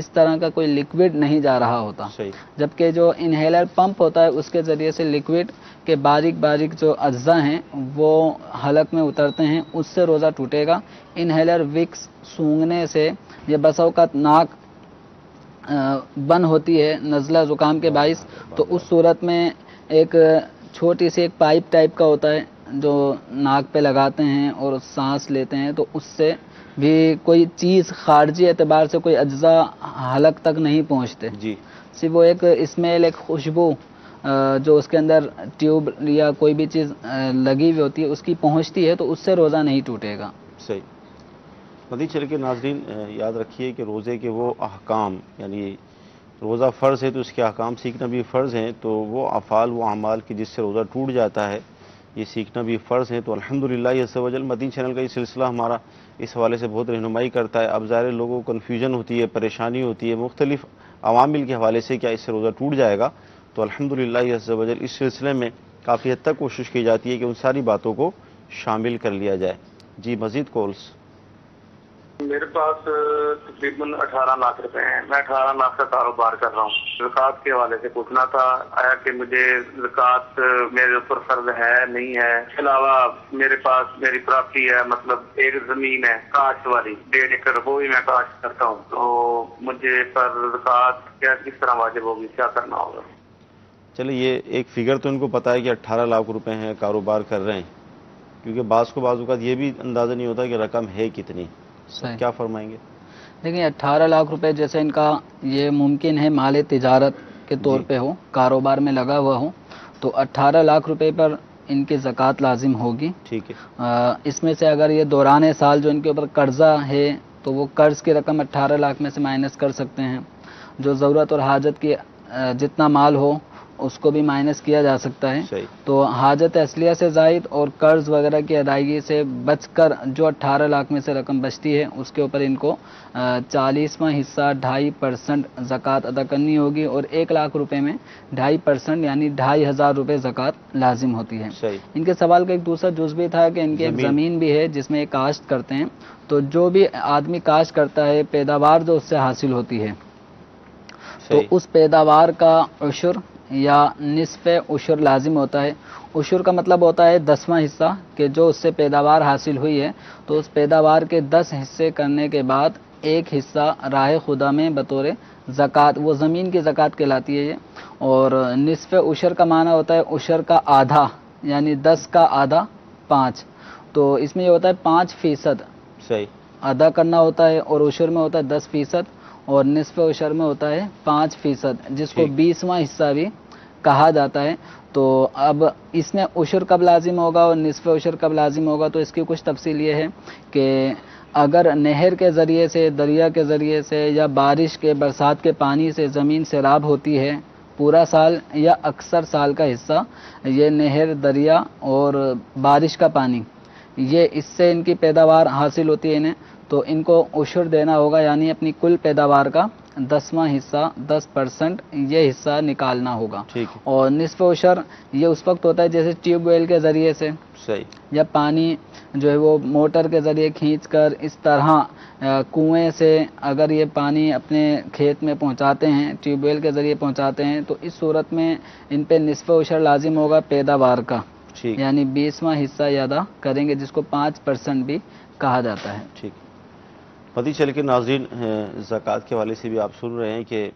اس طرح کا کوئی لکوڈ نہیں جا رہا ہوتا، صحیح، جبکہ جو انہیلر پمپ ہوتا ہے اس کے ذریعے سے لکوڈ کے باریک باریک جو اجزاء ہیں وہ حلق میں اترتے ہیں، اس سے روزہ ٹوٹے گا۔ انہیلر وکس سونگھنے سے یا بسا اوقات ناک بند ہوتی ہے نزلہ زکام کے باعث، تو اس صورت میں ایک چھوٹی سی ایک پائپ ٹائپ کا ہوتا ہے جو ناک پہ لگاتے ہیں اور سانس لیتے ہیں، تو اس سے بھی کوئی چیز خارجی اعتبار سے کوئی اجزاء حلق تک نہیں پہنچتے، جی، صرف وہ ایک اسمیل، ایک خوشبو جو اس کے اندر ٹیوب یا کوئی بھی چیز لگی ہوئی ہوتی ہے اس کی پہنچتی ہے، تو اس سے روزہ نہیں ٹوٹے گا۔ صحیح۔ مدنی چینل کے ناظرین یاد رکھیے کہ روزے کے وہ احکام، یعنی روزہ فرض ہے تو اس کے احکام سیکھنا بھی فرض ہیں، تو وہ افعال، وہ اعمال کی جس سے روزہ ٹوٹ جاتا ہے یہ سیکھنا بھی فرض ہے۔ تو الحمدللہ عز و جل مدنی چینل کا یہ سلسلہ ہمارا اس حوالے سے بہت رہنمائی کرتا ہے۔ اب ظاہر لوگوں کو کنفیوژن ہوتی ہے، پریشانی ہوتی ہے مختلف عوامل کے حوالے سے، کیا اس سے روزہ ٹوٹ جائے گا؟ تو الحمدللہ عز و جل اس سلسلے میں کافی حد تک کوشش کی جاتی ہے کہ ان ساری باتوں کو شامل کر لیا جائے۔ جی، مزید کالس۔ میرے پاس تقریباً 18 لاکھ روپے ہیں، میں 18 لاکھ کا کاروبار کر رہا ہوں۔ زکوٰۃ کے حوالے سے پوچھنا تھا، آیا کہ مجھے زکوٰۃ میرے اوپر فرض ہے نہیں ہے؟ اس کے علاوہ میرے پاس میری پراپرٹی ہے، مطلب ایک زمین ہے کاشت والی 1.5 ایکڑ، وہ بھی میں کاشت کرتا ہوں، تو مجھے پر زکوٰۃ کس طرح واجب ہوگی، کیا کرنا ہوگا؟ چلے یہ ایک فگر تو ان کو پتا ہے کہ 18 لاکھ روپے ہیں، کاروبار کر رہے ہیں، کیونکہ بعض اوقات یہ بھی اندازہ نہیں ہوتا کہ رقم ہے کتنی۔ صحیح۔ کیا فرمائیں گے؟ دیکھیں 18 لاکھ روپے جیسے ان کا یہ ممکن ہے مال تجارت کے طور پہ ہو، کاروبار میں لگا ہوا ہو، تو 18 لاکھ روپے پر ان کی زکوٰۃ لازم ہوگی۔ ٹھیک ہے، اس میں سے اگر یہ دوران سال جو ان کے اوپر قرضہ ہے تو وہ قرض کی رقم 18 لاکھ میں سے مائنس کر سکتے ہیں، جو ضرورت اور حاجت کی جتنا مال ہو اس کو بھی مائنس کیا جا سکتا ہے۔ صحیح، تو حاجت اصلیہ سے زائد اور قرض وغیرہ کی ادائیگی سے بچ کر جو 18 لاکھ میں سے رقم بچتی ہے اس کے اوپر ان کو 40واں حصہ 2.5% زکوٰۃ ادا کرنی ہوگی، اور 1 لاکھ روپے میں 2.5% یعنی 2,500 روپے زکوٰۃ لازم ہوتی ہے۔ صحیح، ان کے سوال کا ایک دوسرا جز بھی تھا کہ ان کی ایک زمین بھی ہے جس میں یہ کاشت کرتے ہیں، تو جو بھی آدمی کاشت کرتا ہے پیداوار جو اس سے حاصل ہوتی ہے تو صحیح، اس پیداوار کا عشر یا نصف عشر لازم ہوتا ہے۔ عشر کا مطلب ہوتا ہے 10واں حصہ، کہ جو اس سے پیداوار حاصل ہوئی ہے تو اس پیداوار کے 10 حصے کرنے کے بعد 1 حصہ راہ خدا میں بطور زکوٰۃ، وہ زمین کی زکوٰۃ کہلاتی ہے یہ۔ اور نصف عشر کا معنی ہوتا ہے عشر کا آدھا، یعنی 10 کا آدھا 5، تو اس میں یہ ہوتا ہے 5% صحیح، ادا کرنا ہوتا ہے، اور عشر میں ہوتا ہے 10%، اور نصف عشر میں ہوتا ہے 5%، جس کو 20واں حصہ بھی کہا جاتا ہے۔ تو اب اس میں عشر کب لازم ہوگا اور نصف عشر کب لازم ہوگا، تو اس کی کچھ تفصیل یہ ہے کہ اگر نہر کے ذریعے سے، دریا کے ذریعے سے یا بارش کے برسات کے پانی سے زمین سیراب ہوتی ہے پورا سال یا اکثر سال کا حصہ، یہ نہر، دریا اور بارش کا پانی، یہ اس سے ان کی پیداوار حاصل ہوتی ہے انہیں، تو ان کو عشر دینا ہوگا، یعنی اپنی کل پیداوار کا 10واں حصہ 10% یہ حصہ نکالنا ہوگا۔ ٹھیک ہے، اور نصف عشر یہ اس وقت ہوتا ہے جیسے ٹیوب ویل کے ذریعے سے صحیح، یا پانی جو ہے وہ موٹر کے ذریعے کھینچ کر اس طرح کنویں سے اگر یہ پانی اپنے کھیت میں پہنچاتے ہیں، ٹیوب ویل کے ذریعے پہنچاتے ہیں، تو اس صورت میں ان پہ نصف عشر لازم ہوگا پیداوار کا، ٹھیک، یعنی 20واں حصہ یہ ادا کریں گے، جس کو 5% بھی کہا جاتا ہے۔ ٹھیک۔ مدنی چینل کے ناظرین زکوٰۃ کے حوالے سے بھی آپ سن رہے ہیں کہ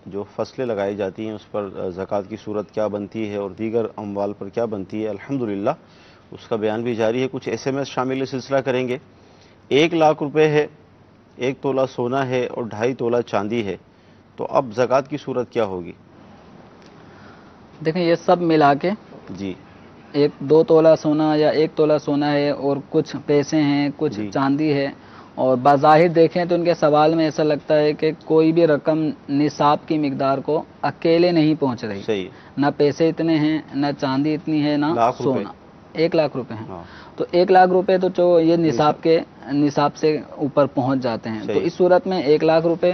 جو فصلیں لگائی جاتی ہیں اس پر زکوٰۃ کی صورت کیا بنتی ہے اور دیگر اموال پر کیا بنتی ہے، الحمدللہ اس کا بیان بھی جاری ہے۔ کچھ SMS شامل سلسلہ کریں گے۔ 1 لاکھ روپے ہے، 1 تولہ سونا ہے اور 2.5 تولہ چاندی ہے، تو اب زکوٰۃ کی صورت کیا ہوگی؟ دیکھیں یہ سب ملا کے جی، 2 تولہ سونا یا 1 تولہ سونا ہے اور کچھ پیسے ہیں، کچھ جی، چاندی ہے، اور بظاہر دیکھیں تو ان کے سوال میں ایسا لگتا ہے کہ کوئی بھی رقم نصاب کی مقدار کو اکیلے نہیں پہنچ رہی، صحیح، نہ پیسے اتنے ہیں، نہ چاندی اتنی ہے، نہ لاکھ روپے، سونا۔ 1 لاکھ روپے ہیں، ہاں، تو 1 لاکھ روپے تو جو یہ نصاب سے اوپر پہنچ جاتے ہیں، تو صحیح، اس صورت میں 1 لاکھ روپے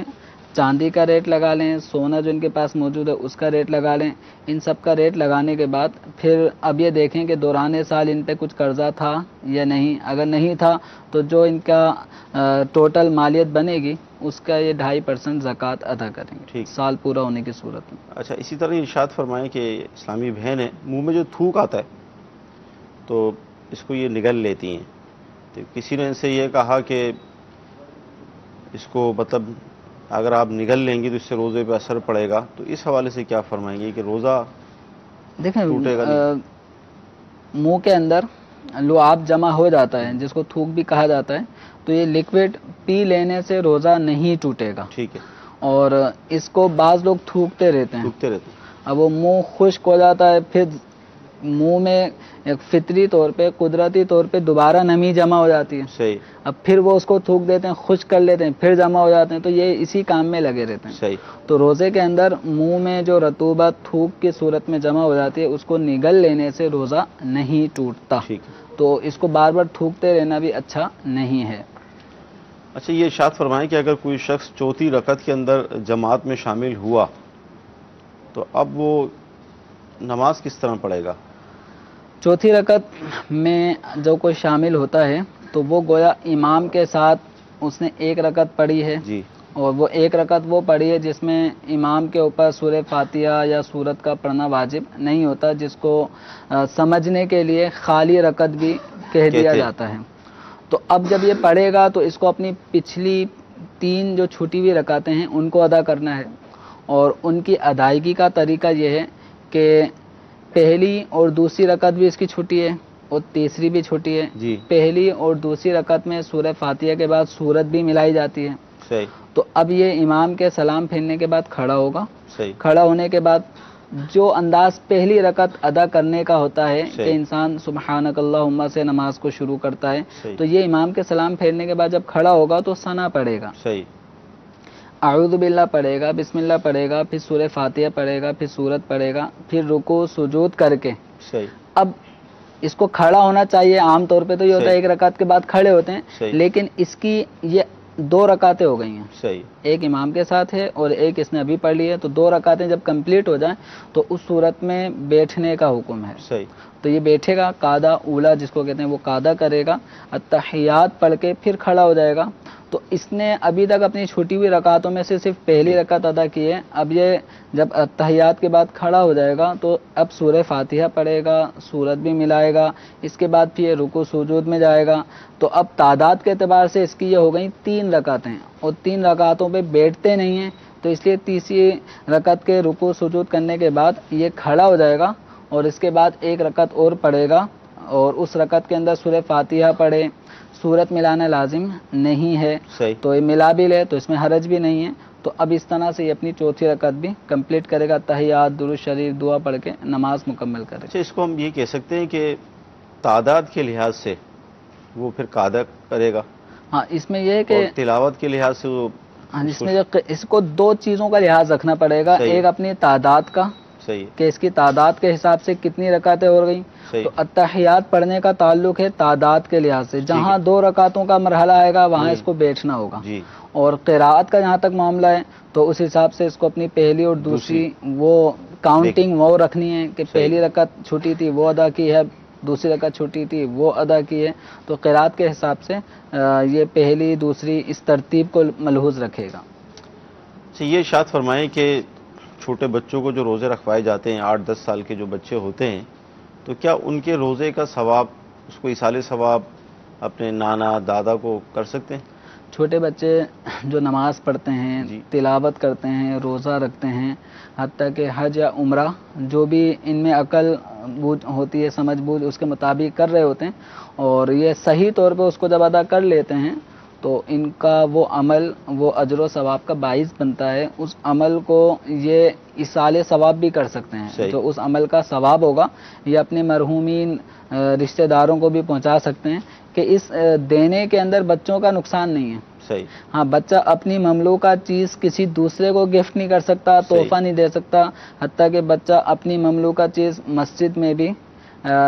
چاندی کا ریٹ لگا لیں، سونا جو ان کے پاس موجود ہے اس کا ریٹ لگا لیں، ان سب کا ریٹ لگانے کے بعد پھر اب یہ دیکھیں کہ دوران سال ان پہ کچھ قرضہ تھا یا نہیں، اگر نہیں تھا تو جو ان کا ٹوٹل مالیت بنے گی اس کا یہ 2.5% زکوٰۃ ادا کریں گے ٹھیک۔ سال پورا ہونے کی صورت میں۔ اچھا، اسی طرح ارشاد فرمائیں کہ اسلامی بہن ہے، منہ میں جو تھوک آتا ہے تو اس کو یہ نگل لیتی ہیں، تو کسی نے ان سے یہ کہا کہ اس کو مطلب اگر آپ نگل لیں گی تو اس سے روزے پہ اثر پڑے گا، تو اس حوالے سے کیا فرمائیں گے کہ روزہ دیکھیں ٹوٹے گا نہیں؟ منہ کے اندر لعاب جمع ہو جاتا ہے جس کو تھوک بھی کہا جاتا ہے، تو یہ لیکوڈ پی لینے سے روزہ نہیں ٹوٹے گا، ٹھیک ہے، اور اس کو بعض لوگ تھوکتے رہتے ہیں، ٹوٹتے رہتے ہیں، اب وہ منہ خشک ہو جاتا ہے، پھر منہ میں ایک فطری طور پہ قدرتی طور پہ دوبارہ نمی جمع ہو جاتی ہے، صحیح اب پھر وہ اس کو تھوک دیتے ہیں، خشک کر لیتے ہیں، پھر جمع ہو جاتے ہیں، تو یہ اسی کام میں لگے رہتے ہیں۔ صحیح، تو روزے کے اندر منہ میں جو رطوبت تھوک کی صورت میں جمع ہو جاتی ہے اس کو نگل لینے سے روزہ نہیں ٹوٹتا، ٹھیک ہے۔ تو اس کو بار بار تھوکتے رہنا بھی اچھا نہیں ہے۔ اچھا، یہ ارشاد فرمائیں کہ اگر کوئی شخص چوتھی رکعت کے اندر جماعت میں شامل ہوا تو اب وہ نماز کس طرح پڑھے گا؟ چوتھی رکعت میں جو کوئی شامل ہوتا ہے تو وہ گویا امام کے ساتھ اس نے ایک رکعت پڑھی ہے، جی، اور وہ ایک رکعت وہ پڑھی ہے جس میں امام کے اوپر سورہ فاتحہ یا سورت کا پڑھنا واجب نہیں ہوتا، جس کو سمجھنے کے لیے خالی رکعت بھی کہہ دیا جاتا ہے۔ تو اب جب یہ پڑھے گا تو اس کو اپنی پچھلی 3 جو چھوٹی ہوئی رکعتیں ہیں ان کو ادا کرنا ہے، اور ان کی ادائیگی کا طریقہ یہ ہے کہ پہلی اور دوسری رکعت بھی اس کی چھوٹی ہے اور تیسری بھی چھوٹی ہے، جی، پہلی اور دوسری رکعت میں سورہ فاتحہ کے بعد سورت بھی ملائی جاتی ہے۔ صحیح، تو اب یہ امام کے سلام پھیرنے کے بعد کھڑا ہوگا، صحیح، کھڑا ہونے کے بعد جو انداز پہلی رکعت ادا کرنے کا ہوتا ہے صحیح، کہ انسان سبحانک اللہم سے نماز کو شروع کرتا ہے، صحیح، تو یہ امام کے سلام پھیرنے کے بعد جب کھڑا ہوگا تو ثنا پڑھے گا، صحیح، اعوذ باللہ پڑھے گا، بسم اللہ پڑھے گا، پھر سورہ فاتحہ پڑھے گا، پھر سورت پڑھے گا، پھر رکوع سجود کر کے صحیح، اب اس کو کھڑا ہونا چاہیے۔ عام طور پہ تو یہ ہوتا ہے صحیح، ایک رکعت کے بعد کھڑے ہوتے ہیں، صحیح، لیکن اس کی یہ 2 رکعتیں ہو گئی ہیں، صحیح، ایک امام کے ساتھ ہے اور ایک اس نے ابھی پڑھ لی ہے، تو 2 رکعتیں جب کمپلیٹ ہو جائیں تو اس صورت میں بیٹھنے کا حکم ہے۔ صحیح، تو یہ بیٹھے گا، قعدہ اولا جس کو کہتے ہیں وہ قعدہ کرے گا، التحیات پڑھ کے پھر کھڑا ہو جائے گا۔ تو اس نے ابھی تک اپنی چھوٹی ہوئی رکعتوں میں سے صرف پہلی رکعت ادا کی ہے، اب یہ جب التحیات کے بعد کھڑا ہو جائے گا تو اب سورہ فاتحہ پڑھے گا، سورت بھی ملائے گا، اس کے بعد پھر رکوع سجود میں جائے گا۔ تو اب تعداد کے اعتبار سے اس کی یہ ہو گئی 3 رکعتیں، اور 3 رکعتوں پہ بیٹھتے نہیں ہیں، تو اس لیے تیسری رکعت کے رکوع سجود کرنے کے بعد یہ کھڑا ہو جائے گا، اور اس کے بعد 1 رکعت اور پڑھے گا، اور اس رکعت کے اندر سورہ فاتحہ پڑھے، سورت ملانا لازم نہیں ہے، صحیح، تو یہ ملا بھی لے تو اس میں حرج بھی نہیں ہے۔ تو اب اس طرح سے یہ اپنی چوتھی رکعت بھی کمپلیٹ کرے گا، تحیات، درود شریف، دعا پڑھ کے نماز مکمل کرے گا۔ اچھا، اس کو ہم یہ کہہ سکتے ہیں کہ تعداد کے لحاظ سے وہ پھر قعدہ کرے گا، ہاں، اس میں یہ ہے کہ اور تلاوت کے لحاظ سے وہ اس میں اس کو 2 چیزوں کا لحاظ رکھنا پڑے گا، صحیح، ایک اپنی تعداد کا صحیح، کہ اس کی تعداد کے حساب سے کتنی رکعتیں ہو گئیں، صحیح، تو التحیات پڑھنے کا تعلق ہے تعداد کے لحاظ سے، جہاں ہے۔ 2 رکعتوں کا مرحلہ آئے گا وہاں جی، اس کو بیٹھنا ہوگا، جی، اور قراءت کا جہاں تک معاملہ ہے تو اس حساب سے اس کو اپنی پہلی اور دوسری وہ کاؤنٹنگ وہ رکھنی ہے کہ صحیح، پہلی رکعت چھوٹی تھی وہ ادا کی ہے، دوسری رکعت چھوٹی تھی وہ ادا کی ہے، تو قراءت کے حساب سے یہ پہلی دوسری اس ترتیب کو ملحوظ رکھے گا۔ اچھا، یہ ارشاد فرمائیں کہ چھوٹے بچوں کو جو روزے رکھوائے جاتے ہیں، 8-10 سال کے جو بچے ہوتے ہیں، تو کیا ان کے روزے کا ثواب، اس کو ایصال ثواب اپنے نانا دادا کو کر سکتے ہیں؟ چھوٹے بچے جو نماز پڑھتے ہیں، جی، تلاوت کرتے ہیں، روزہ رکھتے ہیں، حتیٰ کہ حج یا عمرہ جو بھی ان میں عقل بوجھ ہوتی ہے، سمجھ بوجھ اس کے مطابق کر رہے ہوتے ہیں، اور یہ صحیح طور پہ اس کو جب ادا کر لیتے ہیں تو ان کا وہ عمل وہ اجر و ثواب کا باعث بنتا ہے، اس عمل کو یہ ایصال ثواب بھی کر سکتے ہیں، صحیح، جو اس عمل کا ثواب ہوگا یہ اپنے مرحومین رشتہ داروں کو بھی پہنچا سکتے ہیں، کہ اس دینے کے اندر بچوں کا نقصان نہیں ہے۔ صحیح، ہاں، بچہ اپنی مملوکہ چیز کسی دوسرے کو گفٹ نہیں کر سکتا، تحفہ نہیں دے سکتا، حتیٰ کہ بچہ اپنی مملوکہ چیز مسجد میں بھی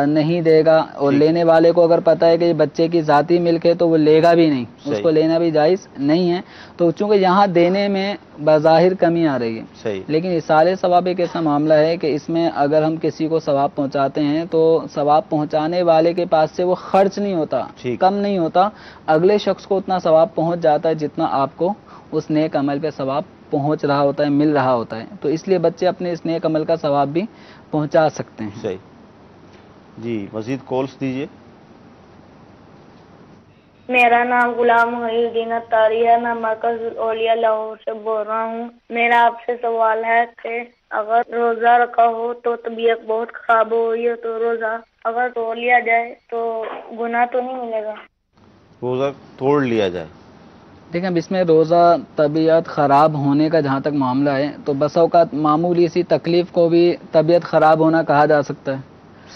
نہیں دے گا، اور ٹھیک، لینے والے کو اگر پتہ ہے کہ یہ بچے کی ذاتی ملک ہے تو وہ لے گا بھی نہیں، اس صحیح، کو لینا بھی جائز نہیں ہے۔ تو چونکہ یہاں دینے میں بظاہر کمی آ رہی ہے، صحیح، لیکن ایصال ثواب ایک ایسا معاملہ ہے کہ اس میں اگر ہم کسی کو ثواب پہنچاتے ہیں تو ثواب پہنچانے والے کے پاس سے وہ خرچ نہیں ہوتا، ٹھیک، کم نہیں ہوتا، اگلے شخص کو اتنا ثواب پہنچ جاتا ہے جتنا آپ کو اس نیک عمل پہ ثواب پہنچ رہا ہوتا ہے، مل رہا ہوتا ہے، تو اس لیے بچے اپنے اس نیک عمل کا ثواب بھی پہنچا سکتے ہیں۔ صحیح جی، مزید کالس دیجیے۔ میرا نام غلام محی الدین اتاری ہے، میں مرکز الاولیاء لاہور سے بول رہا ہوں۔ میرا آپ سے سوال ہے کہ اگر روزہ رکھا ہو تو طبیعت بہت خراب ہو رہی ہے تو روزہ اگر توڑ لیا جائے تو گناہ تو نہیں ملے گا؟ روزہ توڑ لیا جائے، دیکھیں اب اس میں روزہ طبیعت خراب ہونے کا جہاں تک معاملہ ہے تو بس اوقات معمولی سی تکلیف کو بھی طبیعت خراب ہونا کہا جا سکتا ہے،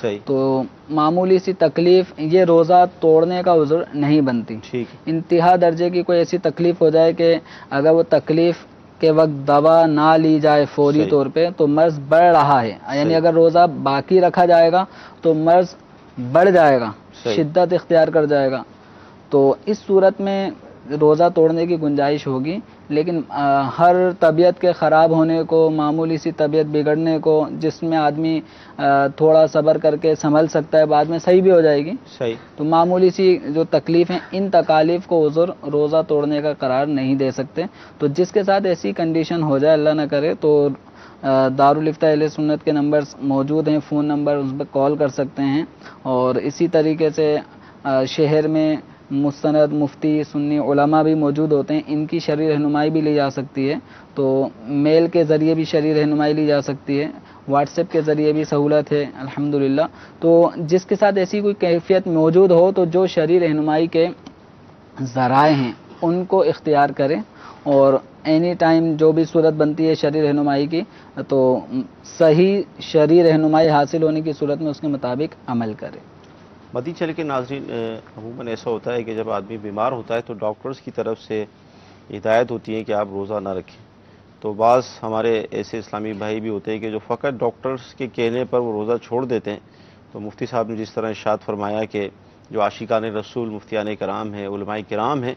صحیح، تو معمولی سی تکلیف یہ روزہ توڑنے کا عذر نہیں بنتی۔ ٹھیک، انتہا درجے کی کوئی ایسی تکلیف ہو جائے کہ اگر وہ تکلیف کے وقت دوا نہ لی جائے فوری صحیح، طور پہ تو مرض بڑھ رہا ہے، یعنی صحیح، اگر روزہ باقی رکھا جائے گا تو مرض بڑھ جائے گا، صحیح، شدت اختیار کر جائے گا، تو اس صورت میں روزہ توڑنے کی گنجائش ہوگی، لیکن ہر طبیعت کے خراب ہونے کو، معمولی سی طبیعت بگڑنے کو جس میں آدمی تھوڑا صبر کر کے سنبھل سکتا ہے، بعد میں صحیح بھی ہو جائے گی، صحیح، تو معمولی سی جو تکلیف ہیں ان تکالیف کو عذر روزہ توڑنے کا قرار نہیں دے سکتے۔ تو جس کے ساتھ ایسی کنڈیشن ہو جائے، اللہ نہ کرے، تو دارالفتہ اہل سنت کے نمبرز موجود ہیں، فون نمبر، اس پہ کال کر سکتے ہیں، اور اسی طریقے سے شہر میں مستند مفتی سنی علماء بھی موجود ہوتے ہیں، ان کی شرعی رہنمائی بھی لی جا سکتی ہے، تو میل کے ذریعے بھی شرعی رہنمائی لی جا سکتی ہے، واٹس ایپ کے ذریعے بھی سہولت ہے الحمدللہ۔ تو جس کے ساتھ ایسی کوئی کیفیت موجود ہو تو جو شرعی رہنمائی کے ذرائع ہیں ان کو اختیار کرے، اور اینی ٹائم جو بھی صورت بنتی ہے شرعی رہنمائی کی تو صحیح شرعی رہنمائی حاصل ہونے کی صورت میں اس کے مطابق عمل کرے۔ مدی چل کے ناظرین، عموماً ایسا ہوتا ہے کہ جب آدمی بیمار ہوتا ہے تو ڈاکٹرز کی طرف سے ہدایت ہوتی ہے کہ آپ روزہ نہ رکھیں، تو بعض ہمارے ایسے اسلامی بھائی بھی ہوتے ہیں کہ جو فقط ڈاکٹرز کے کہنے پر وہ روزہ چھوڑ دیتے ہیں۔ تو مفتی صاحب نے جس طرح ارشاد فرمایا کہ جو عاشقان رسول مفتیان کرام ہیں، علماء کرام ہیں،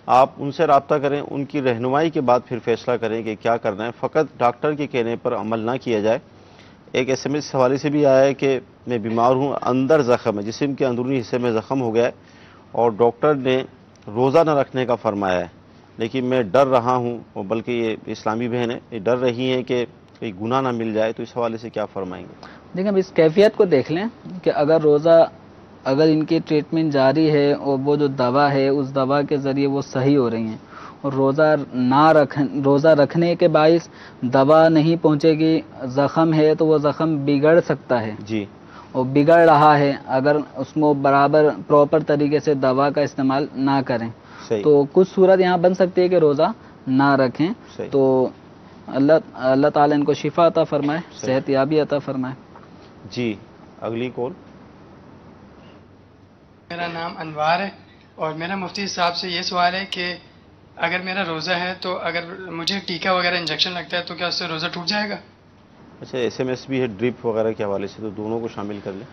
آپ ان سے رابطہ کریں، ان کی رہنمائی کے بعد پھر فیصلہ کریں کہ کیا کرنا ہے، فقط ڈاکٹر کے کہنے پر عمل نہ کیا جائے۔ ایک ایس ایم ایس اس حوالے سے بھی آیا ہے کہ میں بیمار ہوں، اندر زخم ہے، جسم کے اندرونی حصے میں زخم ہو گیا ہے، اور ڈاکٹر نے روزہ نہ رکھنے کا فرمایا ہے، لیکن میں ڈر رہا ہوں، اور بلکہ یہ اسلامی بہن ہے، یہ ڈر رہی ہیں کہ کوئی گناہ نہ مل جائے، تو اس حوالے سے کیا فرمائیں گے؟ دیکھیں اب اس کیفیت کو دیکھ لیں کہ اگر ان کی ٹریٹمنٹ جاری ہے اور وہ جو دوا ہے اس دوا کے ذریعے وہ صحیح ہو رہی ہیں، اور روزہ رکھنے کے باعث دوا نہیں پہنچے گی، زخم ہے تو وہ زخم بگڑ سکتا ہے، جی، اور بگڑ رہا ہے اگر اس کو برابر پراپر طریقے سے دوا کا استعمال نہ کریں، صحیح، تو کچھ صورت یہاں بن سکتی ہے کہ روزہ نہ رکھیں، صحیح، تو اللہ تعالیٰ ان کو شفا عطا فرمائے، صحیح، صحت یابی عطا فرمائے۔ جی، اگلی کال۔ میرا نام انوار ہے، اور میرا مفتی صاحب سے یہ سوال ہے کہ اگر میرا روزہ ہے تو اگر مجھے ٹیکہ وغیرہ انجیکشن لگتا ہے تو کیا اس سے روزہ ٹوٹ جائے گا؟ اچھا، ایس ایم ایس بھی ہے ڈرپ وغیرہ کے حوالے سے، تو دونوں کو شامل کر لیں۔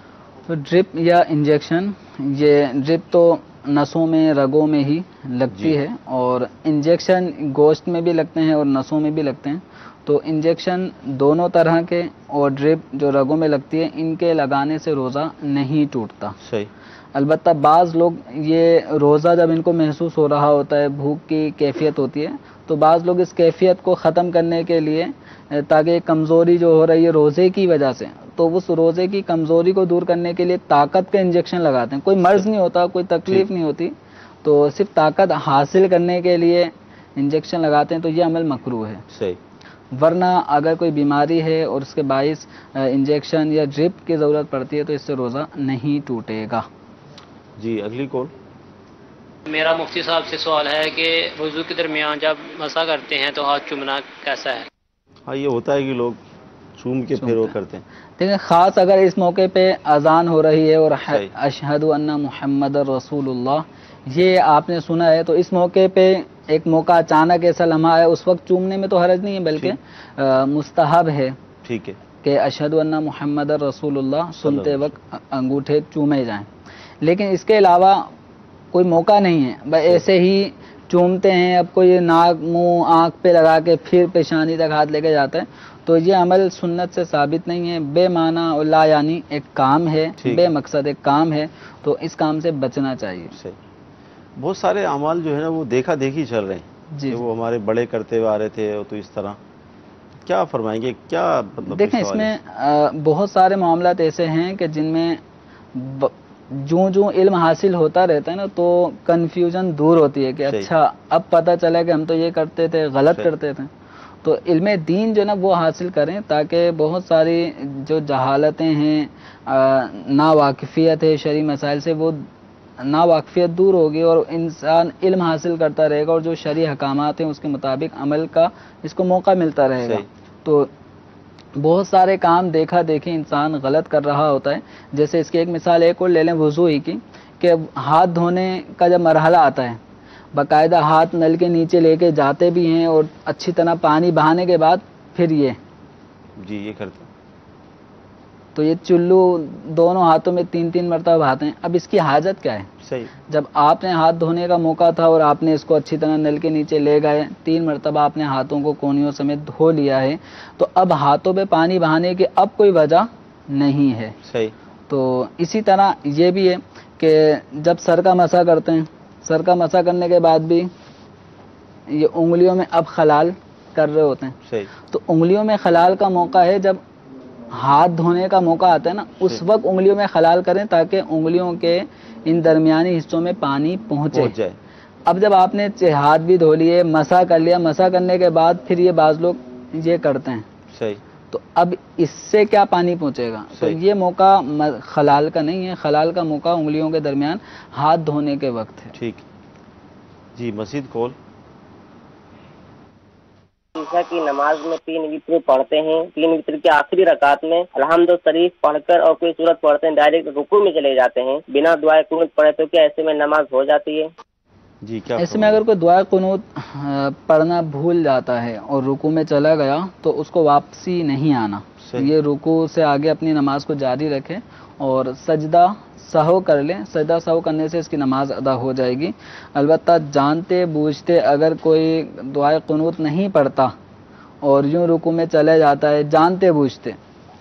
تو ڈرپ یا انجیکشن، یہ ڈرپ تو نسوں میں رگوں میں ہی لگتی جی، ہے، اور انجیکشن گوشت میں بھی لگتے ہیں اور نسوں میں بھی لگتے ہیں، تو انجیکشن دونوں طرح کے اور ڈرپ جو رگوں میں لگتی ہے ان کے لگانے سے روزہ نہیں ٹوٹتا۔ صحیح، البتہ بعض لوگ یہ روزہ جب ان کو محسوس ہو رہا ہوتا ہے، بھوک کی کیفیت ہوتی ہے، تو بعض لوگ اس کیفیت کو ختم کرنے کے لیے تاکہ کمزوری جو ہو رہی ہے روزے کی وجہ سے، تو اس روزے کی کمزوری کو دور کرنے کے لیے طاقت کے انجیکشن لگاتے ہیں۔ کوئی مرض نہیں ہوتا، کوئی تکلیف نہیں ہوتی، تو صرف طاقت حاصل کرنے کے لیے انجیکشن لگاتے ہیں، تو یہ عمل مکروہ ہے۔ صحیح، ورنہ اگر کوئی بیماری ہے اور اس کے باعث انجیکشن یا ڈرپ کی ضرورت پڑتی ہے تو اس سے روزہ نہیں ٹوٹے گا۔ جی، اگلی کال۔ میرا مفتی صاحب سے سوال ہے کہ وضو کے درمیان جب مسا کرتے ہیں تو ہاتھ چومنا کیسا ہے؟ ہاں، یہ ہوتا ہے کہ لوگ چوم کے پھر وہ کرتے ہیں۔ دیکھیں خاص اگر اس موقع پہ اذان ہو رہی ہے اور صحیح، اشہد ان محمد رسول اللہ یہ آپ نے سنا ہے، تو اس موقع پہ ایک موقع اچانک ایسا لمحہ ہے، اس وقت چومنے میں تو حرج نہیں ہے، بلکہ مستحب ہے ٹھیک ہے، کہ اشہد ان محمد رسول اللہ سنتے وقت انگوٹھے چومے جائیں، لیکن اس کے علاوہ کوئی موقع نہیں ہے، بس ایسے ہی چومتے ہیں، اب کوئی ناک منہ آنکھ پہ لگا کے پھر پیشانی تک ہاتھ لے کے جاتا ہے، تو یہ عمل سنت سے ثابت نہیں ہے، بے معنی اور لا یعنی ایک کام ہے، بے مقصد ایک کام ہے، تو اس کام سے بچنا چاہیے۔ صحیح۔ بہت سارے اعمال جو ہے نا وہ دیکھا دیکھی چل رہے ہیں، جی کہ وہ ہمارے بڑے کرتے ہوئے آ رہے تھے، تو اس طرح کیا فرمائیں گے؟ کیا مطلب دیکھیں اس میں بہت سارے معاملات ایسے ہیں کہ جن میں جو علم حاصل ہوتا رہتا ہے نا تو کنفیوژن دور ہوتی ہے کہ اچھا اب پتہ چلا کہ ہم تو یہ کرتے تھے، غلط کرتے تھے. تو علم دین جو نا وہ حاصل کریں تاکہ بہت ساری جو جہالتیں ہیں، ناواقفیت ہے شرعی مسائل سے، وہ ناواقفیت دور ہوگی اور انسان علم حاصل کرتا رہے گا اور جو شرعی حکامات ہیں اس کے مطابق عمل کا اس کو موقع ملتا رہے گا. تو بہت سارے کام دیکھا دیکھی انسان غلط کر رہا ہوتا ہے. جیسے اس کی ایک مثال ایک اور لے لیں وضو ہی کی، کہ ہاتھ دھونے کا جب مرحلہ آتا ہے باقاعدہ ہاتھ نل کے نیچے لے کے جاتے بھی ہیں اور اچھی طرح پانی بہانے کے بعد پھر یہ یہ کرتے، تو یہ چلو دونوں ہاتھوں میں 3 مرتبہ بہاتے ہیں. اب اس کی حاجت کیا ہے؟ صحیح. جب آپ نے ہاتھ دھونے کا موقع تھا اور آپ نے اس کو اچھی طرح نل کے نیچے لے گئے، 3 مرتبہ آپ نے ہاتھوں کو کونیوں سمیت دھو لیا ہے، تو اب ہاتھوں پہ پانی بہانے کی اب کوئی وجہ نہیں ہے. صحیح. تو اسی طرح یہ بھی ہے کہ جب سر کا مسح کرتے ہیں، سر کا مسح کرنے کے بعد بھی یہ انگلیوں میں اب خلال کر رہے ہوتے ہیں. صحیح. تو انگلیوں میں خلال کا موقع ہے جب ہاتھ دھونے کا موقع آتا ہے نا اس وقت انگلیوں میں خلال کریں تاکہ انگلیوں کے ان درمیانی حصوں میں پانی پہنچے جائے. اب جب آپ نے ہاتھ بھی دھو لیے، مسح کر لیا، مسح کرنے کے بعد پھر یہ بعض لوگ یہ کرتے ہیں. صحیح. تو اب اس سے کیا پانی پہنچے گا؟ تو یہ موقع خلال کا نہیں ہے، خلال کا موقع انگلیوں کے درمیان ہاتھ دھونے کے وقت ہے. ٹھیک. جی مزید کال. عشاء کی نماز میں 3 وتر پڑھتے ہیں، 3 وتر کی آخری رکعت میں الحمد شریف پڑھ کر اور کوئی سورت پڑھتے ہیں، ڈائریکٹ رکوع میں چلے جاتے ہیں بنا دعائے قنوت پڑھے، تو کیا ایسے میں نماز ہو جاتی ہے؟ جی کیا ایسے میں اگر کوئی دعائے قنوت پڑھنا بھول جاتا ہے اور رکوع میں چلا گیا تو اس کو واپسی نہیں آنا. یہ رکوع سے آگے اپنی نماز کو جاری رکھے اور سجدہ سہو کر لیں. سجدہ سہو کرنے سے اس کی نماز ادا ہو جائے گی. البتہ جانتے بوجھتے اگر کوئی دعائے قنوت نہیں پڑھتا اور یوں رکوع میں چلے جاتا ہے جانتے بوجھتے،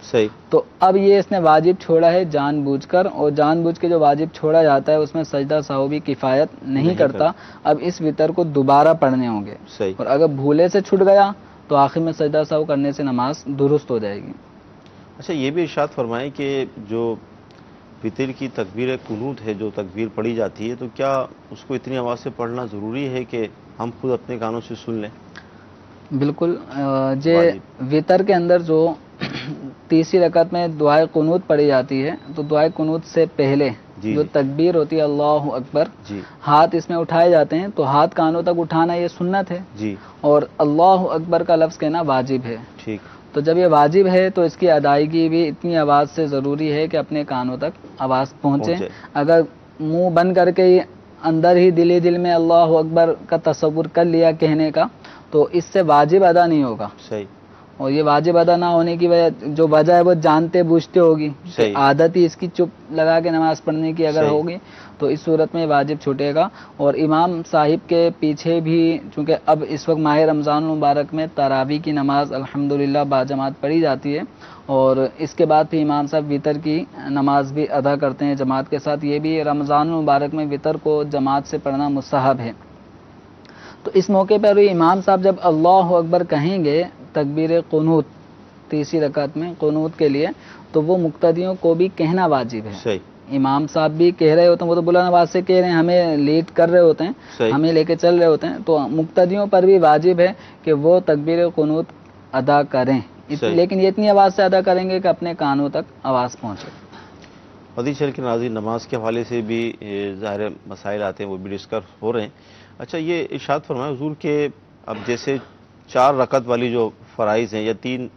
صحیح، تو اب یہ اس نے واجب چھوڑا ہے جان بوجھ کر، اور جان بوجھ کے جو واجب چھوڑا جاتا ہے اس میں سجدہ سہو بھی کفایت نہیں کرتا. اب اس وتر کو دوبارہ پڑھنے ہوں گے. صحیح. اور اگر بھولے سے چھوٹ گیا تو آخر میں سجدہ سہو کرنے سے نماز درست ہو جائے گی. اچھا یہ بھی ارشاد فرمائیں کہ جو وتر کی تکبیر قنوت ہے، جو تکبیر پڑھی جاتی ہے، تو کیا اس کو اتنی آواز سے پڑھنا ضروری ہے کہ ہم خود اپنے کانوں سے سن لیں؟ بالکل. وتر کے اندر جو تیسری رکعت میں دعائے قنوت پڑھی جاتی ہے تو دعائے قنوت سے پہلے جو تکبیر ہوتی ہے اللہ اکبر، ہاتھ اس میں اٹھائے جاتے ہیں، تو ہاتھ کانوں تک اٹھانا یہ سنت ہے اور اللہ اکبر کا لفظ کہنا واجب ہے. ٹھیک. تو جب یہ واجب ہے تو اس کی ادائیگی بھی اتنی آواز سے ضروری ہے کہ اپنے کانوں تک آواز پہنچے. اگر منہ بند کر کے اندر ہی دل میں اللہ اکبر کا تصور کر لیا کہنے کا تو اس سے واجب ادا نہیں ہوگا. صحیح. اور یہ واجب ادا نہ ہونے کی جو وجہ ہے وہ جانتے بوجھتے ہوگی، عادت ہی اس کی چپ لگا کے نماز پڑھنے کی اگر ہوگی تو اس صورت میں واجب چھوٹے گا. اور امام صاحب کے پیچھے بھی چونکہ اب اس وقت ماہ رمضان المبارک میں تراویح کی نماز الحمدللہ باجماعت پڑھی جاتی ہے اور اس کے بعد پھر امام صاحب وتر کی نماز بھی ادا کرتے ہیں جماعت کے ساتھ. یہ بھی رمضان المبارک میں وتر کو جماعت سے پڑھنا مستحب ہے. تو اس موقع پر امام صاحب جب اللہ اکبر کہیں گے تکبیر قنوت تیسری رکعت میں قنوت کے لیے تو وہ مقتدیوں کو بھی کہنا واجب ہے. صحیح. امام صاحب بھی کہہ رہے ہوتے ہیں، وہ تو بلند آواز سے کہہ رہے ہیں، ہمیں لیڈ کر رہے ہوتے ہیں، ہمیں لے کے چل رہے ہوتے ہیں، تو مقتدیوں پر بھی واجب ہے کہ وہ تکبیر قنوت ادا کریں، لیکن یہ اتنی آواز سے ادا کریں گے کہ اپنے کانوں تک آواز پہنچے. حدیث شریف کے ناظرین نماز کے حوالے سے بھی ظاہر مسائل آتے ہیں، وہ بھی ڈسکس ہو رہے ہیں. اچھا یہ ارشاد فرمائے حضور کہ اب جیسے 4 رکعت والی جو فرائض ہیں یا 3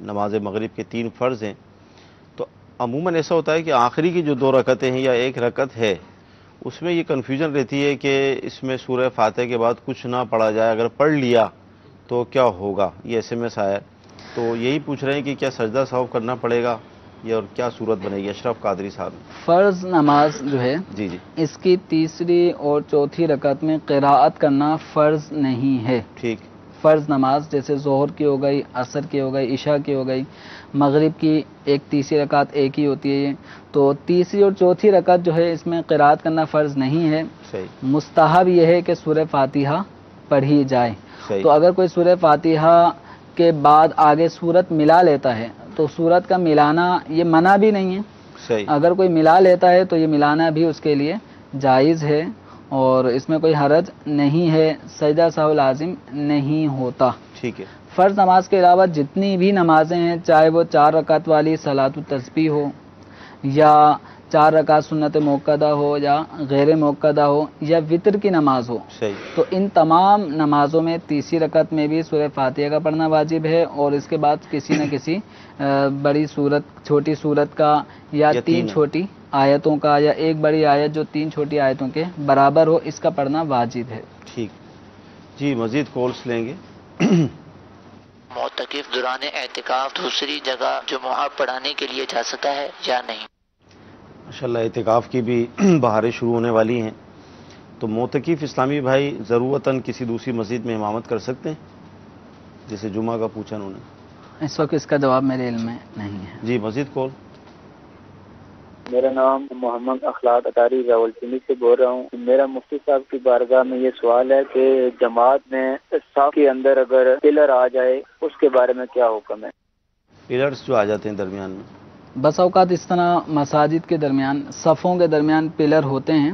نماز مغرب کے 3 فرض ہیں، تو عموماً ایسا ہوتا ہے کہ آخری کی جو 2 رکعتیں ہیں یا 1 رکعت ہے اس میں یہ کنفیوژن رہتی ہے کہ اس میں سورہ فاتحہ کے بعد کچھ نہ پڑھا جائے، اگر پڑھ لیا تو کیا ہوگا. یہ SMS آیا تو یہی پوچھ رہے ہیں کہ کیا سجدہ سہو کرنا پڑے گا یا اور کیا صورت بنے گی. اشرف قادری صاحب. فرض نماز جو ہے اس کی تیسری اور چوتھی رکعت میں قراءت کرنا فرض نہیں ہے. ٹھیک. فرض نماز جیسے ظہر کی ہو گئی، عصر کی ہو گئی، عشاء کی ہو گئی، مغرب کی ایک تیسری رکعت ایک ہی ہوتی ہے، تو تیسری اور چوتھی رکعت جو ہے اس میں قراءت کرنا فرض نہیں ہے. صحیح. مستحب یہ ہے کہ سورہ فاتحہ پڑھی جائے. صحیح. تو اگر کوئی سورہ فاتحہ کے بعد آگے سورت ملا لیتا ہے تو سورت کا ملانا یہ منع بھی نہیں ہے. صحیح. اگر کوئی ملا لیتا ہے تو یہ ملانا بھی اس کے لیے جائز ہے اور اس میں کوئی حرج نہیں ہے. سجدہ سہو لازم نہیں ہوتا. ٹھیک ہے. فرض نماز کے علاوہ جتنی بھی نمازیں ہیں چاہے وہ 4 رکعت والی صلاۃ التسبیح ہو یا 4 رکعت سنت موقدہ ہو یا غیر موقدہ ہو یا وطر کی نماز ہو, صحیح. تو ان تمام نمازوں میں تیسری رکعت میں بھی سورہ فاتحہ کا پڑھنا واجب ہے اور اس کے بعد کسی نہ کسی بڑی سورت چھوٹی سورت کا یا 3 چھوٹی آیتوں کا یا ایک بڑی آیت جو 3 چھوٹی آیتوں کے برابر ہو اس کا پڑھنا واجب ہے. ٹھیک. جی مزید کالس لیں گے. معتکف دوران اعتکاف دوسری جگہ جمعہ پڑھانے کے لیے جا سکتا ہے یا نہیں؟ ماشاءاللہ اعتکاف کی بھی بہاریں شروع ہونے والی ہیں تو معتکف اسلامی بھائی ضرورتاً کسی دوسری مسجد میں امامت کر سکتے ہیں جیسے جمعہ کا پوچھا انہوں نے. اس وقت اس کا جواب میرے علم میں نہیں ہے. جی مزید کال. میرا نام محمد اخلاق اطاری راولپنڈی سے بول رہا ہوں. میرا مفتی صاحب کی بارگاہ میں یہ سوال ہے کہ جماعت میں صف کے اندر اگر پلر آ جائے اس کے بارے میں کیا حکم ہے؟ پلرز جو آ جاتے ہیں درمیان میں, بس اوقات اس طرح مساجد کے درمیان صفوں کے درمیان پلر ہوتے ہیں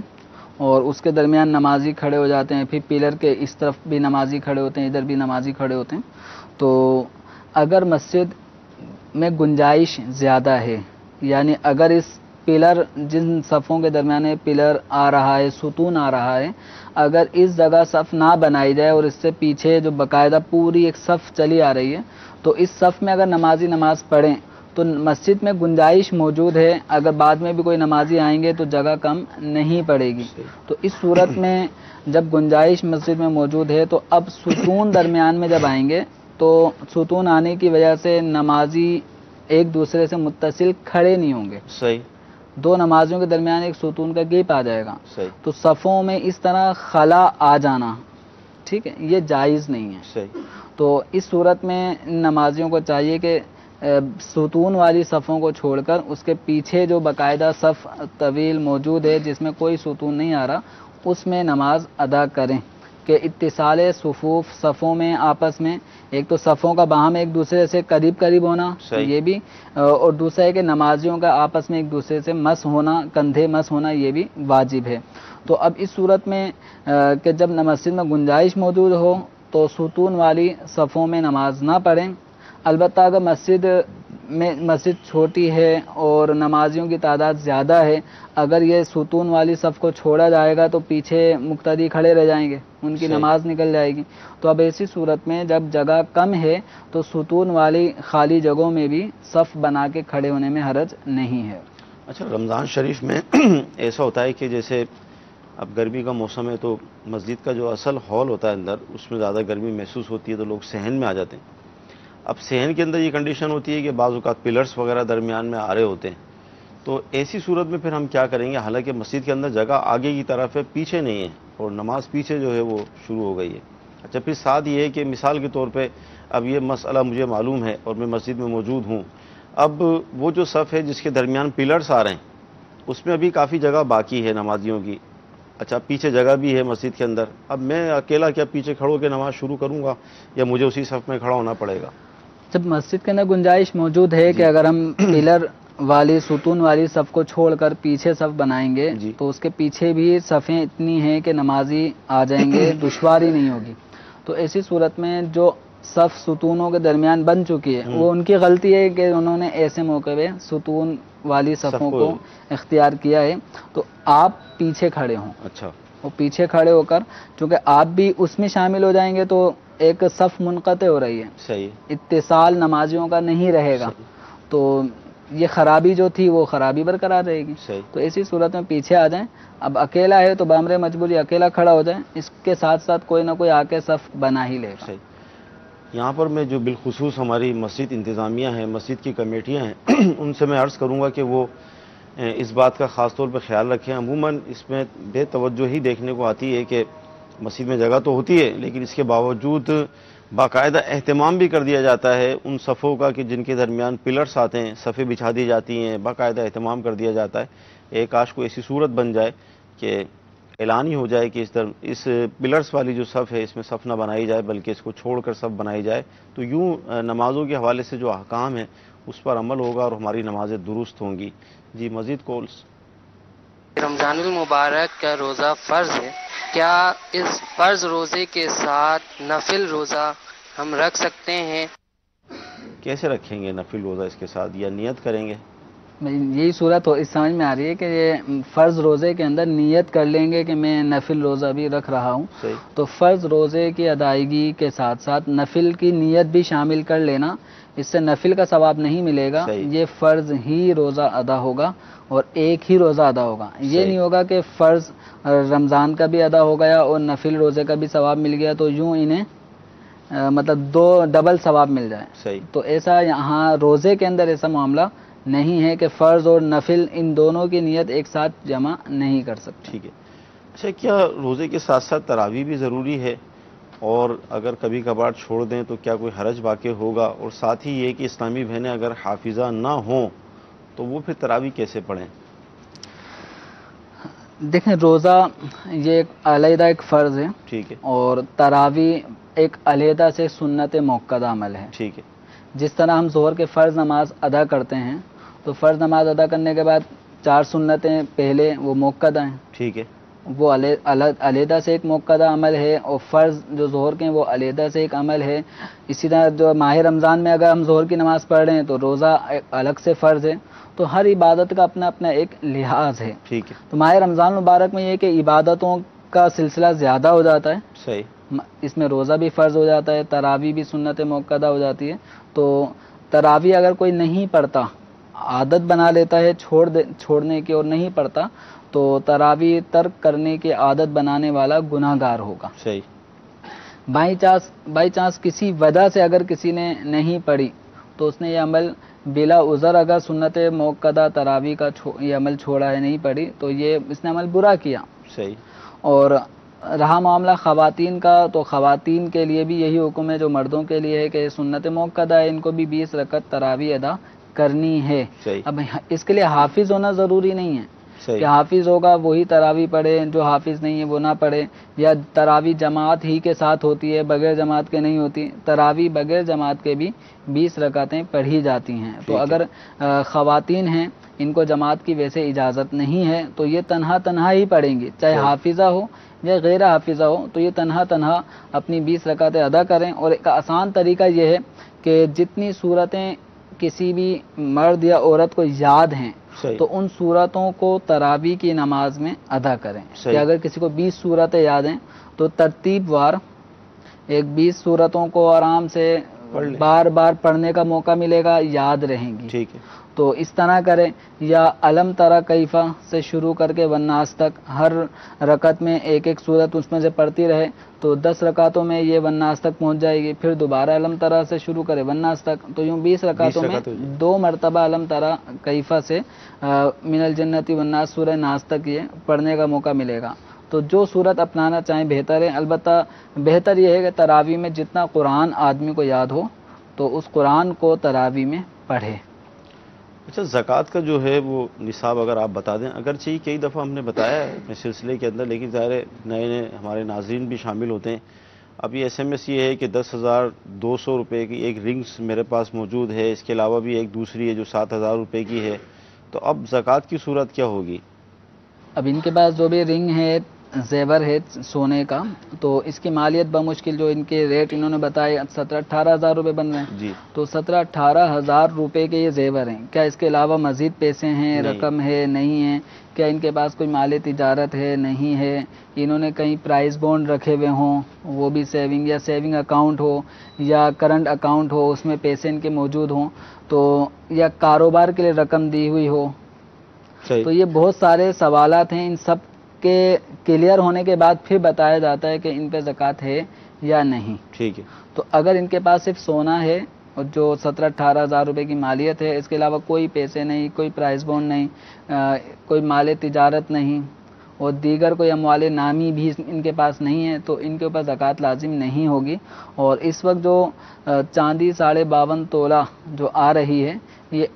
اور اس کے درمیان نمازی کھڑے ہو جاتے ہیں, پھر پلر کے اس طرف بھی نمازی کھڑے ہوتے ہیں, ادھر بھی نمازی کھڑے ہوتے ہیں. تو اگر مسجد میں گنجائش زیادہ ہے یعنی اگر اس پلر جن صفوں کے درمیان پلر آ رہا ہے ستون آ رہا ہے اگر اس جگہ صف نہ بنائی جائے اور اس سے پیچھے جو باقاعدہ پوری ایک صف چلی آ رہی ہے تو اس صف میں اگر نمازی نماز پڑھیں تو مسجد میں گنجائش موجود ہے. اگر بعد میں بھی کوئی نمازی آئیں گے تو جگہ کم نہیں پڑے گی. تو اس صورت میں جب گنجائش مسجد میں موجود ہے تو اب ستون درمیان میں جب آئیں گے تو ستون آنے کی وجہ سے نمازی ایک دوسرے سے متصل کھڑے نہیں ہوں گے. صحیح. 2 نمازیوں کے درمیان ایک ستون کا گیپ آ جائے گا. صحیح. تو صفوں میں اس طرح خلا آ جانا ٹھیک ہے یہ جائز نہیں ہے. صحیح. تو اس صورت میں نمازیوں کو چاہیے کہ ستون والی صفوں کو چھوڑ کر اس کے پیچھے جو باقاعدہ صف طویل موجود ہے جس میں کوئی ستون نہیں آ رہا اس میں نماز ادا کریں کہ اتصال صفوف صفوں میں آپس میں ایک تو صفوں کا باہم ایک دوسرے سے قریب ہونا یہ بھی اور دوسرا ہے کہ نمازیوں کا آپس میں ایک دوسرے سے مس ہونا کندھے مس ہونا یہ بھی واجب ہے. تو اب اس صورت میں کہ جب مسجد میں گنجائش موجود ہو تو ستون والی صفوں میں نماز نہ پڑھیں. البتہ اگر مسجد چھوٹی ہے اور نمازیوں کی تعداد زیادہ ہے اگر یہ ستون والی صف کو چھوڑا جائے گا تو پیچھے مقتدی کھڑے رہ جائیں گے ان کی نماز نکل جائے گی. تو اب ایسی صورت میں جب جگہ کم ہے تو ستون والی خالی جگہوں میں بھی صف بنا کے کھڑے ہونے میں حرج نہیں ہے. اچھا رمضان شریف میں ایسا ہوتا ہے کہ جیسے اب گرمی کا موسم ہے تو مسجد کا جو اصل ہال ہوتا ہے اندر اس میں زیادہ گرمی محسوس ہوتی ہے تو لوگ صحن میں آ جاتے ہیں. اب صحن کے اندر یہ کنڈیشن ہوتی ہے کہ بعض اوقات پلرز وغیرہ درمیان میں آ رہے ہوتے ہیں تو ایسی صورت میں پھر ہم کیا کریں گے؟ حالانکہ مسجد کے اندر جگہ آگے کی طرف ہے پیچھے نہیں ہے اور نماز پیچھے جو ہے وہ شروع ہو گئی ہے. اچھا پھر ساتھ یہ ہے کہ مثال کے طور پہ اب یہ مسئلہ مجھے معلوم ہے اور میں مسجد میں موجود ہوں, اب وہ جو صف ہے جس کے درمیان پلرز آ رہے ہیں اس میں ابھی کافی جگہ باقی ہے نمازیوں کی. اچھا پیچھے جگہ بھی ہے مسجد کے اندر, اب میں اکیلا کیا پیچھے کھڑو کے نماز شروع کروں گا یا مجھے اسی صف میں کھڑا ہونا پڑے گا؟ جب مسجد کے اندر گنجائش موجود ہے کہ اگر ہم پلر والی ستون والی صف کو چھوڑ کر پیچھے صف بنائیں گے تو اس کے پیچھے بھی صفیں اتنی ہیں کہ نمازی آ جائیں گے, دشواری نہیں ہوگی. تو ایسی صورت میں جو صف ستونوں کے درمیان بن چکی ہے وہ ان کی غلطی ہے کہ انہوں نے ایسے موقع پہ ستون والی صفوں کو اختیار کیا ہے. تو آپ پیچھے کھڑے ہوں. اچھا وہ پیچھے کھڑے ہو کر چونکہ آپ بھی اس میں شامل ہو جائیں گے تو ایک صف منقطع ہو رہی ہے, صحیح اتصال نمازیوں کا نہیں رہے گا تو یہ خرابی جو تھی وہ خرابی برقرار رہے گی. تو ایسی صورت میں پیچھے آ جائیں. اب اکیلا ہے تو بامر مجبوری اکیلا کھڑا ہو جائیں, اس کے ساتھ ساتھ کوئی نہ کوئی آ کے صف بنا ہی لے گا. یہاں پر میں جو بالخصوص ہماری مسجد انتظامیہ ہیں, مسجد کی کمیٹیاں ہیں, ان سے میں عرض کروں گا کہ وہ اس بات کا خاص طور پہ خیال رکھیں. عموماً اس میں بے توجہ ہی دیکھنے کو آتی ہے کہ مسجد میں جگہ تو ہوتی ہے لیکن اس کے باوجود باقاعدہ اہتمام بھی کر دیا جاتا ہے ان صفوں کا کہ جن کے درمیان پلرز آتے ہیں, صفیں بچھا دی جاتی ہیں, باقاعدہ اہتمام کر دیا جاتا ہے. ایک کاش کو ایسی صورت بن جائے کہ اعلان ہی ہو جائے کہ اس پلرز والی جو صف ہے اس میں صف نہ بنائی جائے بلکہ اس کو چھوڑ کر صف بنائی جائے، تو یوں نمازوں کے حوالے سے جو احکام ہیں اس پر عمل ہوگا اور ہماری نمازیں درست ہوں گی۔ جی مزید کالس۔ رمضان المبارک کا روزہ فرض ہے، کیا اس فرض روزے کے ساتھ نفل روزہ ہم رکھ سکتے ہیں؟ کیسے رکھیں گے نفل روزہ اس کے ساتھ، یا نیت کریں گے؟ یہی صورت اس سمجھ میں آ رہی ہے کہ یہ فرض روزے کے اندر نیت کر لیں گے کہ میں نفل روزہ بھی رکھ رہا ہوں، تو فرض روزے کی ادائیگی کے ساتھ ساتھ نفل کی نیت بھی شامل کر لینا، اس سے نفل کا ثواب نہیں ملے گا، یہ فرض ہی روزہ ادا ہوگا اور ایک ہی روزہ ادا ہوگا۔ یہ نہیں ہوگا کہ فرض رمضان کا بھی ادا ہو گیا اور نفل روزے کا بھی ثواب مل گیا تو یوں انہیں مطلب دو ڈبل ثواب مل جائے، تو ایسا یہاں روزے کے اندر ایسا معاملہ نہیں ہے کہ فرض اور نفل ان دونوں کی نیت ایک ساتھ جمع نہیں کر سکتے۔ ٹھیک ہے۔ اچھا، کیا روزے کے ساتھ ساتھ تراویح بھی ضروری ہے؟ اور اگر کبھی کبھار چھوڑ دیں تو کیا کوئی حرج واقع ہوگا؟ اور ساتھ ہی یہ کہ اسلامی بہنیں اگر حافظہ نہ ہوں تو وہ پھر تراویح کیسے پڑھیں؟ دیکھیں، روزہ یہ ایک علیحدہ ایک فرض ہے، ٹھیک ہے، اور تراویح ایک علیحدہ سے سنت موقدہ عمل ہے۔ ٹھیک ہے۔ جس طرح ہم ظہر کے فرض نماز ادا کرتے ہیں تو فرض نماز ادا کرنے کے بعد 4 سنتیں پہلے وہ موقدہ ہیں، ٹھیک ہے، وہ علیحدہ سے ایک موقدہ عمل ہے، اور فرض جو ظہر کے ہیں وہ علیحدہ سے ایک عمل ہے۔ اسی طرح جو ماہ رمضان میں اگر ہم ظہر کی نماز پڑھ رہے ہیں تو روزہ الگ سے فرض ہے، تو ہر عبادت کا اپنا اپنا ایک لحاظ ہے۔ ٹھیک ہے۔ تو ماہ رمضان مبارک میں یہ کہ عبادتوں کا سلسلہ زیادہ ہو جاتا ہے، صحیح، اس میں روزہ بھی فرض ہو جاتا ہے، تراویح بھی سنت موقدہ ہو جاتی ہے، تو تراویح اگر کوئی نہیں پڑھتا، عادت بنا لیتا ہے چھوڑنے کی اور نہیں پڑھتا، تو تراویح ترک کرنے کی عادت بنانے والا گناہ گار ہوگا۔ صحیح۔ بائی چانس کسی وجہ سے اگر کسی نے نہیں پڑھی تو اس نے یہ عمل بلا عذر اگر سنت موقدہ تراویح کا یہ عمل چھوڑا ہے، نہیں پڑھی، تو یہ اس نے عمل برا کیا۔ صحیح۔ اور رہا معاملہ خواتین کا، تو خواتین کے لیے بھی یہی حکم ہے جو مردوں کے لیے ہے کہ سنت موقدہ ہے، ان کو بھی 20 رکعت تراویح ادا کرنی ہے۔ اب اس کے لیے حافظ ہونا ضروری نہیں ہے کہ حافظ ہوگا وہی تراویح پڑھے، جو حافظ نہیں ہے وہ نہ پڑھے، یا تراویح جماعت ہی کے ساتھ ہوتی ہے بغیر جماعت کے نہیں ہوتی، تراویح بغیر جماعت کے بھی 20 رکعتیں پڑھی جاتی ہیں۔ تو اگر خواتین ہیں، ان کو جماعت کی ویسے اجازت نہیں ہے تو یہ تنہا ہی پڑھیں گی، چاہے حافظہ ہو یا غیر حافظہ ہو، تو یہ تنہا اپنی 20 رکعتیں ادا کریں۔ اور ایک آسان طریقہ یہ ہے کہ جتنی صورتیں کسی بھی مرد یا عورت کو یاد ہیں تو ان صورتوں کو تراویح کی نماز میں ادا کریں، کہ اگر کسی کو 20 صورتیں یاد ہیں تو ترتیب وار ایک 20 صورتوں کو آرام سے بار بار پڑھنے کا موقع ملے گا، یاد رہیں گی۔ ٹھیک ہے، تو اس طرح کریں، یا علم تری کیف سے شروع کر کے والناس تک ہر رکعت میں ایک ایک صورت اس میں سے پڑھتی رہے، تو 10 رکعتوں میں یہ والناس تک پہنچ جائے گی، پھر دوبارہ علم تری سے شروع کرے والناس تک، تو یوں 20 رکعتوں میں 2 مرتبہ علم تری کیف سے من الجنت والناس سورہ ناس تک یہ پڑھنے کا موقع ملے گا۔ تو جو صورت اپنانا چاہیں بہتر ہے، البتہ بہتر یہ ہے کہ تراویح میں جتنا قرآن آدمی کو یاد ہو تو اس قرآن کو تراویح میں پڑھے۔ اچھا، زکوٰۃ کا جو ہے وہ نصاب اگر آپ بتا دیں، اگرچہ کئی دفعہ ہم نے بتایا ہے اپنے سلسلے کے اندر، لیکن ظاہر ہے نئے ہمارے ناظرین بھی شامل ہوتے ہیں۔ اب یہ SMS یہ ہے کہ 10,200 روپے کی ایک رنگس میرے پاس موجود ہے، اس کے علاوہ بھی ایک دوسری ہے جو 7,000 روپے کی ہے، تو اب زکوٰۃ کی صورت کیا ہوگی؟ اب ان کے پاس جو بھی رنگ ہے، زیور ہے سونے کا، تو اس کی مالیت بمشکل جو ان کے ریٹ انہوں نے بتائے 17-18 ہزار روپے بن رہے ہیں، جی، تو 17-18 ہزار روپے کے یہ زیور ہیں۔ کیا اس کے علاوہ مزید پیسے ہیں، رقم ہے، نہیں ہے؟ کیا ان کے پاس کوئی مال تجارت ہے، نہیں ہے؟ انہوں نے کہیں پرائز بانڈ رکھے ہوئے ہوں، وہ بھی سیونگ اکاؤنٹ ہو یا کرنٹ اکاؤنٹ ہو، اس میں پیسے ان کے موجود ہوں، تو یا کاروبار کے لیے رقم دی ہوئی ہو، تو یہ بہت سارے سوالات ہیں۔ ان سب کے کلیئر ہونے کے بعد پھر بتایا جاتا ہے کہ ان پہ زکوٰۃ ہے یا نہیں۔ ٹھیک ہے۔ تو اگر ان کے پاس صرف سونا ہے اور جو 17-18 ہزار روپے کی مالیت ہے، اس کے علاوہ کوئی پیسے نہیں، کوئی پرائز بانڈ نہیں، کوئی مال تجارت نہیں، اور دیگر کوئی اموال نامی بھی ان کے پاس نہیں ہے، تو ان کے اوپر زکوٰۃ لازم نہیں ہوگی۔ اور اس وقت جو چاندی 52.5 تولہ جو آ رہی ہے، یہ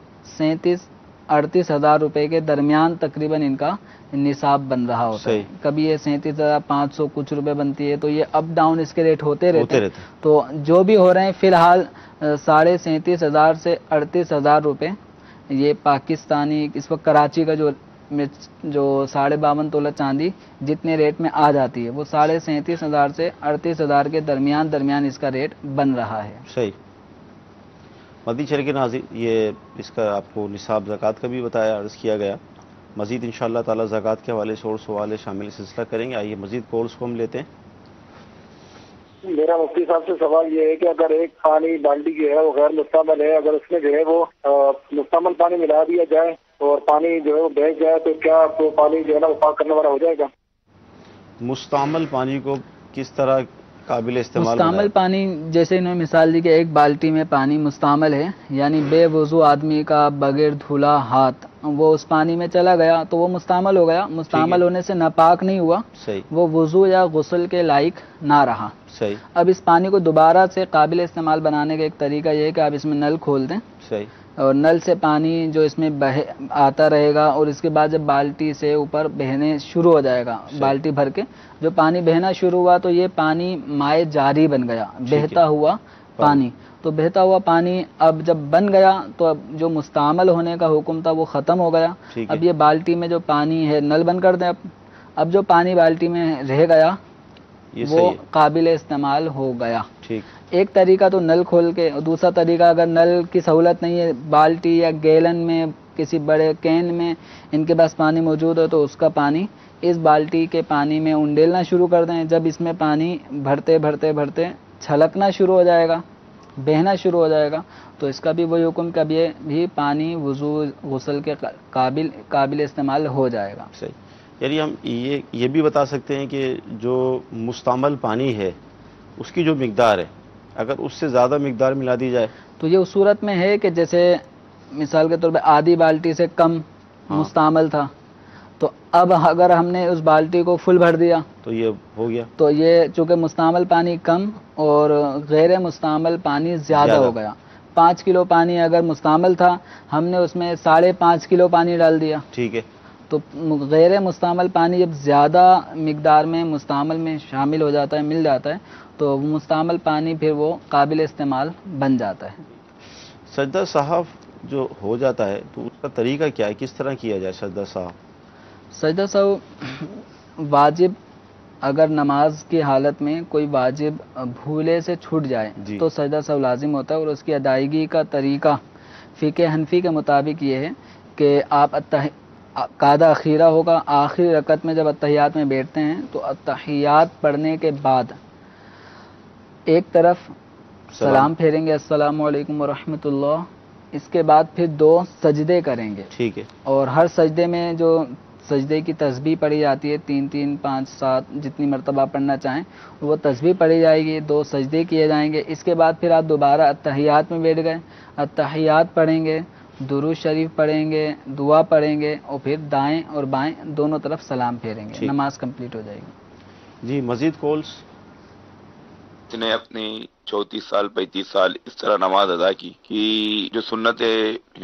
38,000 روپے کے درمیان تقریباً ان کا نصاب بن رہا ہوتا ہے. کبھی یہ 37,500 کچھ روپے بنتی ہے, تو یہ اپ ڈاؤن اس کے ریٹ ہوتے رہتے ہیں. تو جو بھی ہو رہے ہیں فی الحال 37,500 سے 38,000 روپے یہ پاکستانی اس وقت کراچی کا جو 52.5 تولہ چاندی جتنے ریٹ میں آ جاتی ہے وہ 37,500 سے 38,000 کے درمیان اس کا ریٹ بن رہا ہے. صحیح. مزید شرک ناظرین یہ اس کا آپ کو نصاب زکوٰۃ کا بھی بتایا, عرض کیا گیا. مزید انشاءاللہ تعالی زکوٰۃ کے حوالے سے اور سوال شامل سلسلہ کریں گے. آئیے مزید کالس کو ہم لیتے ہیں. میرا مفتی صاحب سے سوال یہ ہے کہ اگر ایک پانی بالٹی جو ہے وہ غیر مستعمل ہے, اگر اس میں جو ہے وہ مستعمل پانی ملا دیا جائے اور پانی جو ہے وہ بہہ جائے تو کیا وہ پانی جو ہے نا وہ پاک کرنے والا ہو جائے گا؟ مستعمل پانی کو کس طرح قابل استعمال مستعمل پانی جیسے انہوں نے مثال دی کہ ایک بالٹی میں پانی مستعمل ہے, یعنی بے وضو آدمی کا بغیر دھلا ہاتھ وہ اس پانی میں چلا گیا تو وہ مستعمل ہو گیا. مستعمل ہونے سے ناپاک نہیں ہوا, وہ وضو یا غسل کے لائق نہ رہا. اب اس پانی کو دوبارہ سے قابل استعمال بنانے کا ایک طریقہ یہ ہے کہ آپ اس میں نل کھول دیں اور نل سے پانی جو اس میں آتا رہے گا, اور اس کے بعد جب بالٹی سے اوپر بہنے شروع ہو جائے گا, بالٹی بھر کے جو پانی بہنا شروع ہوا تو یہ پانی مائع جاری بن گیا, بہتا ہوا پانی. تو بہتا ہوا پانی اب جب بن گیا تو اب جو مستعمل ہونے کا حکم تھا وہ ختم ہو گیا. اب یہ بالٹی میں جو پانی ہے نل بند کر دیں. اب جو پانی بالٹی میں رہ گیا وہ قابل استعمال ہو گیا. ایک طریقہ تو نل کھول کے, دوسرا طریقہ اگر نل کی سہولت نہیں ہے, بالٹی یا گیلن میں کسی بڑے کین میں ان کے پاس پانی موجود ہے تو اس کا پانی اس بالٹی کے پانی میں انڈیلنا شروع کر دیں. جب اس میں پانی بھرتے بھرتے بھرتے چھلکنا شروع ہو جائے گا, بہنا شروع ہو جائے گا, تو اس کا بھی وہی حکم کہ یہ بھی پانی وضو غسل کے قابل استعمال ہو جائے گا. صحیح. یعنی ہم یہ بھی بتا سکتے ہیں کہ جو مستعمل پانی ہے اس کی جو مقدار ہے اگر اس سے زیادہ مقدار ملا دی جائے تو یہ اس صورت میں ہے کہ جیسے مثال کے طور پہ آدھی بالٹی سے کم مستعمل تھا, تو اب اگر ہم نے اس بالٹی کو فل بھر دیا تو یہ ہو گیا, تو یہ چونکہ مستعمل پانی کم اور غیر مستعمل پانی زیادہ ہو گیا. 5 کلو پانی اگر مستعمل تھا ہم نے اس میں 5.5 کلو پانی ڈال دیا. ٹھیک ہے. تو غیر مستعمل پانی جب زیادہ مقدار میں مستعمل میں شامل ہو جاتا ہے, مل جاتا ہے, تو مستعمل پانی پھر وہ قابل استعمال بن جاتا ہے. سجدہ صاحب جو ہو جاتا ہے تو اس کا طریقہ کیا ہے, کس طرح کیا جائے سجدہ صاحب؟ سجدہ صاحب واجب اگر نماز کی حالت میں کوئی واجب بھولے سے چھوٹ جائے تو سجدہ صاحب لازم ہوتا ہے, اور اس کی ادائیگی کا طریقہ فقہ حنفی کے مطابق یہ ہے کہ آپ قاعدہ اخیرہ ہوگا, آخری رکعت میں جب اتحیات میں بیٹھتے ہیں تو اتحیات پڑھنے کے بعد ایک طرف سلام پھیریں گے السلام علیکم ورحمۃ اللہ, اس کے بعد پھر 2 سجدے کریں گے. ٹھیک ہے. اور ہر سجدے میں جو سجدے کی تسبیح پڑھی جاتی ہے 3 3 5 7 جتنی مرتبہ پڑھنا چاہیں وہ تسبیح پڑھی جائے گی, 2 سجدے کیے جائیں گے. اس کے بعد پھر آپ دوبارہ اتحیات میں بیٹھ گئے, اتحیات پڑھیں گے, درود شریف پڑھیں گے, دعا پڑھیں گے, اور پھر دائیں اور بائیں دونوں طرف سلام پھیریں گے. نماز کمپلیٹ ہو جائے گی. جی مزید کالس. نے اپنی 34 سال 35 سال اس طرح نماز ادا کی کہ جو سنت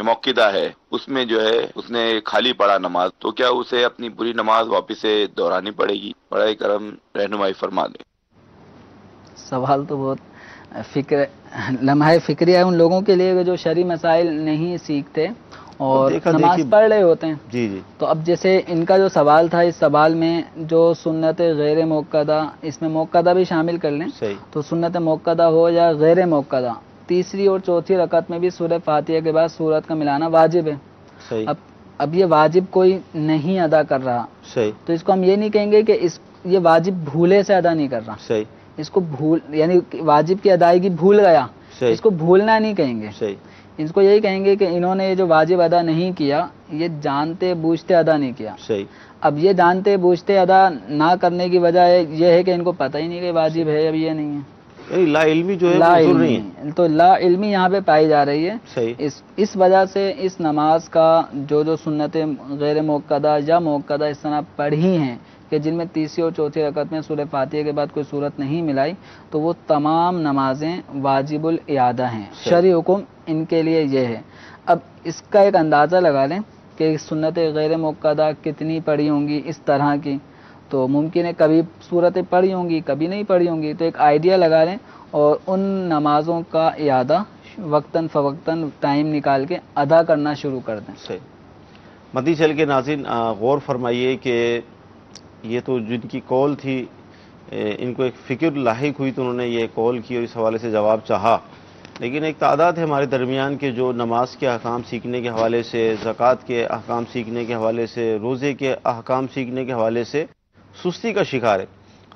موقدہ ہے اس میں جو ہے اس نے خالی پڑھا نماز, تو کیا اسے اپنی بری نماز واپس سے دہرانی پڑے گی؟ برائے کرم رہنمائی فرما دیں. سوال تو بہت لمحہ فکری ہے ان لوگوں کے لیے جو شرعی مسائل نہیں سیکھتے اور نماز پڑھ رہے ہوتے ہیں. جی. تو اب جیسے ان کا جو سوال تھا, اس سوال میں جو سنت غیر موقدہ, اس میں موقدہ بھی شامل کر لیں, تو سنت موقدہ ہو یا غیر موقدہ, تیسری اور چوتھی رکعت میں بھی سورہ فاتحہ کے بعد سورت کا ملانا واجب ہے. اب یہ واجب کوئی نہیں ادا کر رہا, تو اس کو ہم یہ نہیں کہیں گے کہ یہ واجب بھولے سے ادا نہیں کر رہا, اس کو یعنی واجب کی ادائیگی بھول گیا, اس کو بھولنا نہیں کہیں گے. اس کو یہی کہیں گے کہ انہوں نے یہ جو واجب ادا نہیں کیا یہ جانتے بوجھتے ادا نہیں کیا. اب یہ جانتے بوجھتے ادا نہ کرنے کی وجہ یہ ہے کہ ان کو پتہ ہی نہیں کہ واجب ہے, اب یہ نہیں ہے, لا علمی جو ہے لا علمی, تو لا علمی یہاں پہ پائی جا رہی ہے. اس وجہ سے اس نماز کا جو سنتیں غیر موقدہ یا موقدہ اس طرح پڑھی ہیں کہ جن میں تیسری اور چوتھی رکعت میں سورہ فاتحہ کے بعد کوئی صورت نہیں ملائی, تو وہ تمام نمازیں واجب الاعادہ ہیں. شرعی حکم ان کے لیے یہ ہے. اب اس کا ایک اندازہ لگا لیں کہ سنت غیر مؤکدہ کتنی پڑھی ہوں گی اس طرح کی، تو ممکن ہے کبھی صورتیں پڑھی ہوں گی کبھی نہیں پڑھی ہوں گی، تو ایک آئیڈیا لگا لیں اور ان نمازوں کا اعادہ وقتاً فوقتاً ٹائم نکال کے ادا کرنا شروع کر دیں۔ صحیح۔ مدنی چینل کے ناظرین غور فرمائیے کہ یہ تو جن کی کال تھی ان کو ایک فکر لاحق ہوئی تو انہوں نے یہ کال کی اور اس حوالے سے جواب چاہا، لیکن ایک تعداد ہے ہمارے درمیان کے جو نماز کے احکام سیکھنے کے حوالے سے، زکوٰۃ کے احکام سیکھنے کے حوالے سے، روزے کے احکام سیکھنے کے حوالے سے سستی کا شکار ہے۔